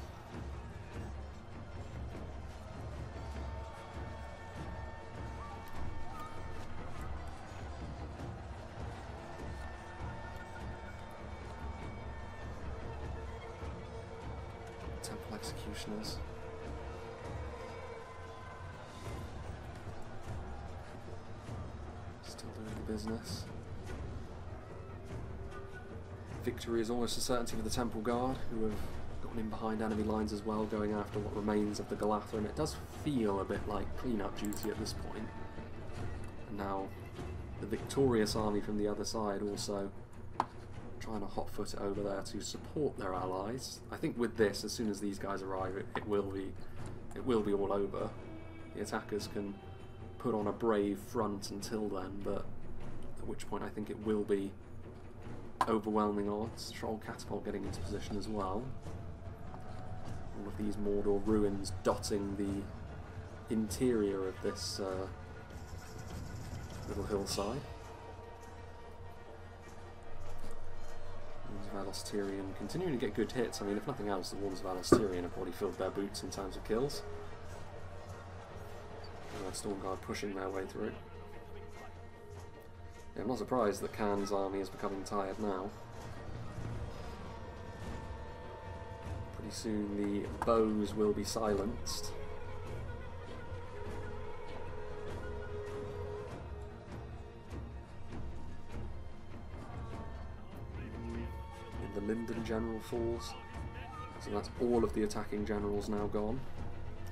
Temple Executioners. Still doing the business. Victory is almost a certainty for the Temple Guard, who have gotten in behind enemy lines as well, going after what remains of the GLAMHOTH. It does feel a bit like clean-up duty at this point. And now the victorious army from the other side also trying to hot-foot it over there to support their allies. I think with this, as soon as these guys arrive, it will be all over. The attackers can put on a brave front until then, but at which point I think it will be overwhelming odds. Troll Catapult getting into position as well. All of these Mordor ruins dotting the interior of this little hillside. Wardens of Lothlorien continuing to get good hits. I mean, if nothing else, the Wardens of Lothlorien have already filled their boots in terms of kills. And Storm Guard pushing their way through. Yeah, I'm not surprised that Khan's army is becoming tired now. Pretty soon the bows will be silenced. And the Lindon general falls. So that's all of the attacking generals now gone.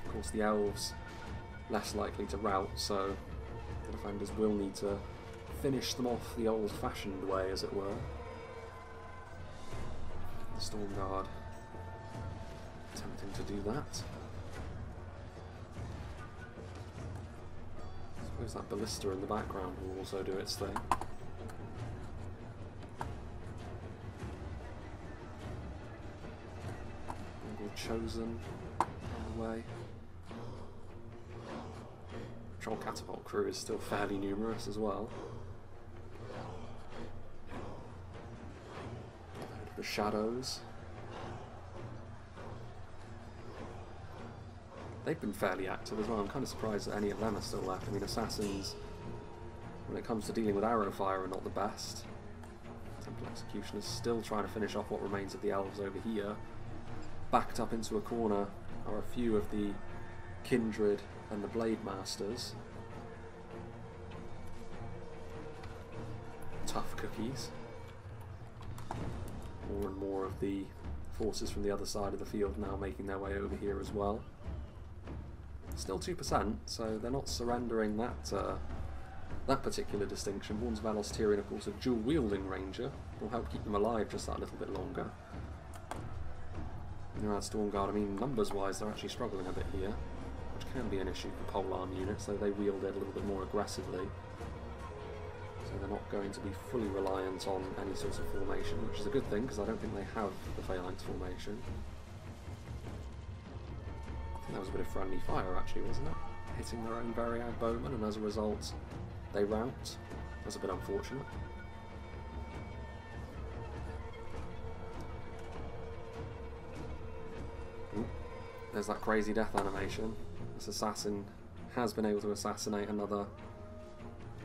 Of course the elves less likely to rout, so the defenders will need to finish them off the old-fashioned way, as it were. The Storm Guard attempting to do that. I suppose that ballista in the background will also do its thing. Mongol Chosen on the way. Troll Catapult crew is still fairly numerous as well. The Shadows. They've been fairly active as well. I'm kind of surprised that any of them are still left. I mean, Assassins, when it comes to dealing with arrow fire, are not the best. Temple Executioners still trying to finish off what remains of the elves over here. Backed up into a corner are a few of the Kindred and the Blade Masters. Tough cookies. More and more of the forces from the other side of the field now making their way over here as well. Still 2%, so they're not surrendering that that particular distinction. Wardens of Lothlorien, of course, a dual-wielding ranger will help keep them alive just that little bit longer. And Storm Guard, I mean, numbers-wise, they're actually struggling a bit here, which can be an issue for polearm units, though they wield it a little bit more aggressively. So they're not going to be fully reliant on any sort of formation, which is a good thing, because I don't think they have the Phalanx formation. I think that was a bit of friendly fire, actually, wasn't it? Hitting their own Variag bowmen, and as a result, they rout. That's a bit unfortunate. Ooh, there's that crazy death animation. This assassin has been able to assassinate another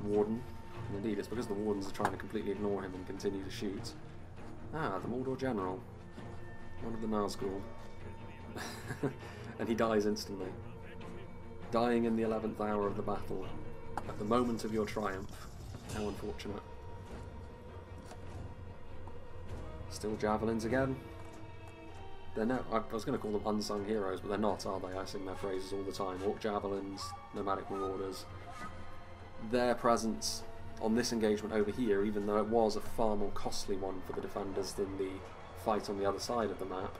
warden. And indeed, it's because the wardens are trying to completely ignore him and continue to shoot. Ah, the Mordor general. One of the Nazgul. And he dies instantly. Dying in the 11th hour of the battle, at the moment of your triumph. How unfortunate. Still javelins again. They're no, I was going to call them unsung heroes, but they're not, are they? I sing their phrases all the time. Orc javelins, nomadic marauders. Their presence on this engagement over here, even though it was a far more costly one for the defenders than the fight on the other side of the map,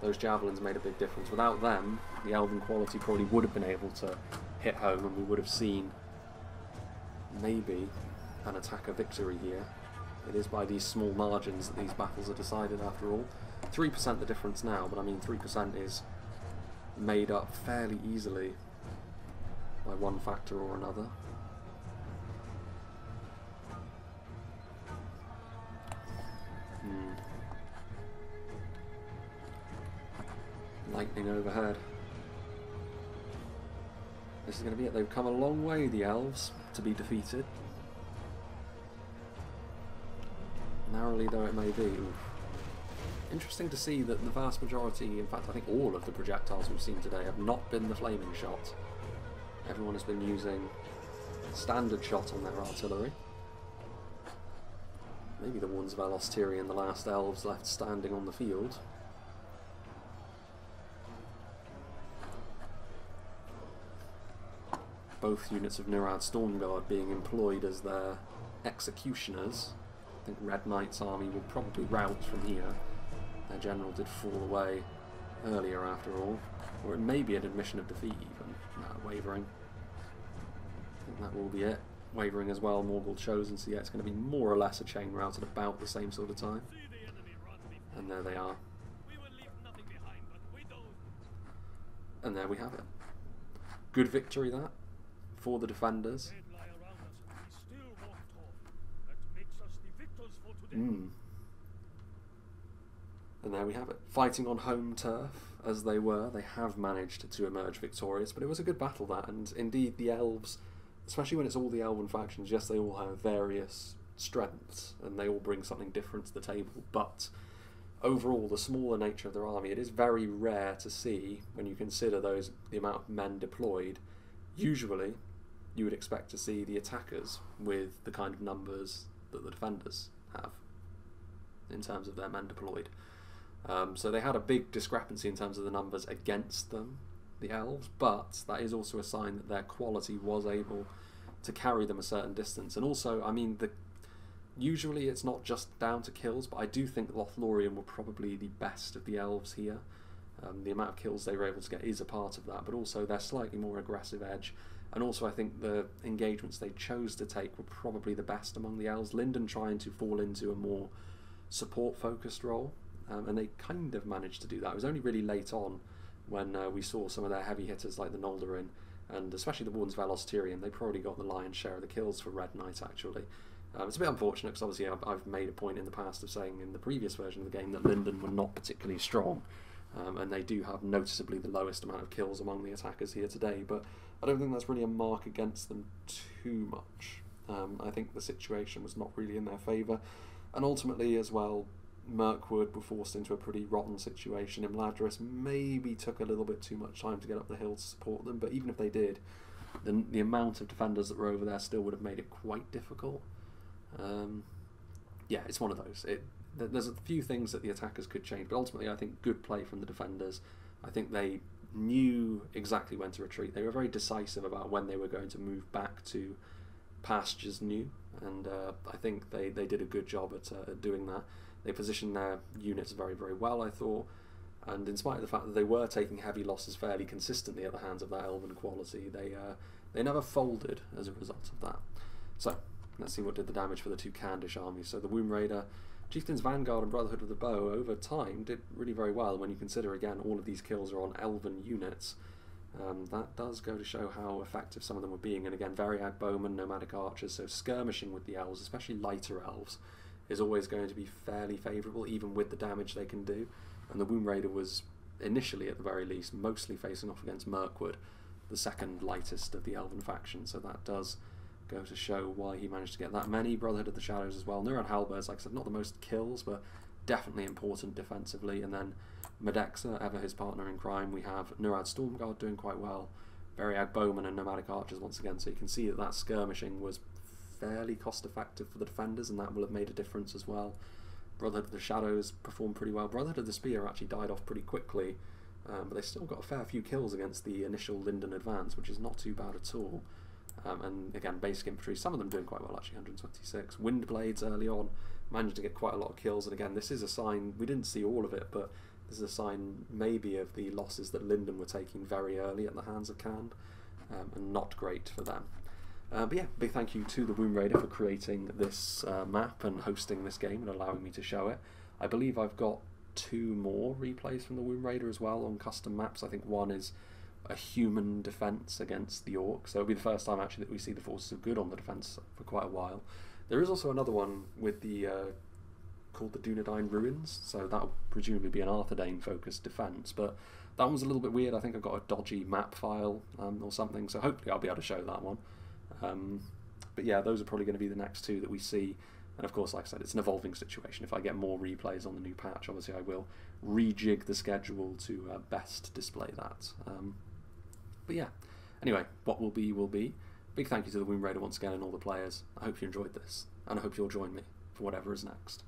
those javelins made a big difference. Without them, the elven quality probably would have been able to hit home, and we would have seen maybe an attacker victory here. It is by these small margins that these battles are decided after all. 3% the difference now, but I mean 3% is made up fairly easily by one factor or another. Lightning overhead. This is going to be it. They've come a long way, the elves, to be defeated. Narrowly though it may be. Oof. Interesting to see that the vast majority, in fact I think all of the projectiles we've seen today have not been the flaming shot. Everyone has been using standard shot on their artillery. Maybe the ones of Lothlorien, the last elves left standing on the field. Both units of Nurad Stormguard being employed as their executioners. I think Red Knight's army will probably rout from here. Their general did fall away earlier after all. Or it may be an admission of defeat even. Wavering. I think that will be it. Wavering as well, Morgul chosen, so yeah, it's going to be more or less a chain rout at about the same sort of time. And there they are. And there we have it. Good victory that, for the defenders. And there we have it. Fighting on home turf, as they were, they have managed to emerge victorious, but it was a good battle that, and indeed the elves, especially when it's all the elven factions, yes, they all have various strengths, and they all bring something different to the table, but overall, the smaller nature of their army, it is very rare to see, when you consider the amount of men deployed. Usually, you would expect to see the attackers with the kind of numbers that the defenders have, in terms of their men deployed. So they had a big discrepancy in terms of the numbers against them, the elves, but that is also a sign that their quality was able to carry them a certain distance. And also, I mean, usually it's not just down to kills, but I do think Lothlorien were probably the best of the elves here. The amount of kills they were able to get is a part of that, but also their slightly more aggressive edge. And also I think the engagements they chose to take were probably the best among the elves. Lindon trying to fall into a more support-focused role, and they kind of managed to do that. It was only really late on when we saw some of their heavy hitters like the Noldorin, and especially the ones of Lothlorien. They probably got the lion's share of the kills for Red Knight, actually. It's a bit unfortunate because obviously I've made a point in the past of saying in the previous version of the game that Lindon were not particularly strong, and they do have noticeably the lowest amount of kills among the attackers here today, but I don't think that's really a mark against them too much. I think the situation was not really in their favour, and ultimately as well, Mirkwood were forced into a pretty rotten situation. Imladris maybe took a little bit too much time to get up the hill to support them, but even if they did, then the amount of defenders that were over there still would have made it quite difficult. Yeah, it's one of those. There's a few things that the attackers could change, but ultimately I think good play from the defenders. I think they knew exactly when to retreat. They were very decisive about when they were going to move back to pastures new, and I think they did a good job at doing that. They positioned their units very, very well, I thought, and in spite of the fact that they were taking heavy losses fairly consistently at the hands of that elven quality, they never folded as a result of that. So, let's see what did the damage for the two Candish armies. So the Womb Raider, Chieftain's Vanguard and Brotherhood of the Bow over time did really very well. When you consider again all of these kills are on elven units, that does go to show how effective some of them were being. And again, Variag Bowmen, Nomadic Archers, so skirmishing with the elves, especially lighter elves, is always going to be fairly favourable, even with the damage they can do. And the Womb Raider was initially, at the very least, mostly facing off against Mirkwood, the second lightest of the elven faction, so that does go to show why he managed to get that many. Brotherhood of the Shadows as well. Nurad Halberds, like I said, not the most kills, but definitely important defensively. And then Medexa, ever his partner in crime. We have Nurad Stormguard doing quite well. Variag Bowmen and Nomadic Archers once again, so you can see that that skirmishing was fairly cost effective for the defenders, and that will have made a difference as well. Brotherhood of the Shadows performed pretty well. Brotherhood of the Spear actually died off pretty quickly, but they still got a fair few kills against the initial Lindon advance, which is not too bad at all. And again, basic infantry, some of them doing quite well actually, 126. Windblades early on, managed to get quite a lot of kills, and again, this is a sign, we didn't see all of it, but this is a sign maybe of the losses that Lindon were taking very early at the hands of Cand, and not great for them. But yeah, big thank you to the Womb Raider for creating this map and hosting this game and allowing me to show it. I believe I've got 2 more replays from the Womb Raider as well on custom maps. I think one is a human defence against the Orcs, so it'll be the first time actually that we see the Forces of Good on the defence for quite a while. There is also another one with the called the Dunedain Ruins, so that'll presumably be an Arthedain focused defence, but that one's a little bit weird. I think I've got a dodgy map file or something, so hopefully I'll be able to show that one. But yeah, those are probably going to be the next 2 that we see, and of course, like I said, it's an evolving situation. If I get more replays on the new patch, obviously I will rejig the schedule to best display that. But yeah, anyway, what will be will be. Big thank you to the Womb Raider once again and all the players. I hope you enjoyed this, and I hope you'll join me for whatever is next.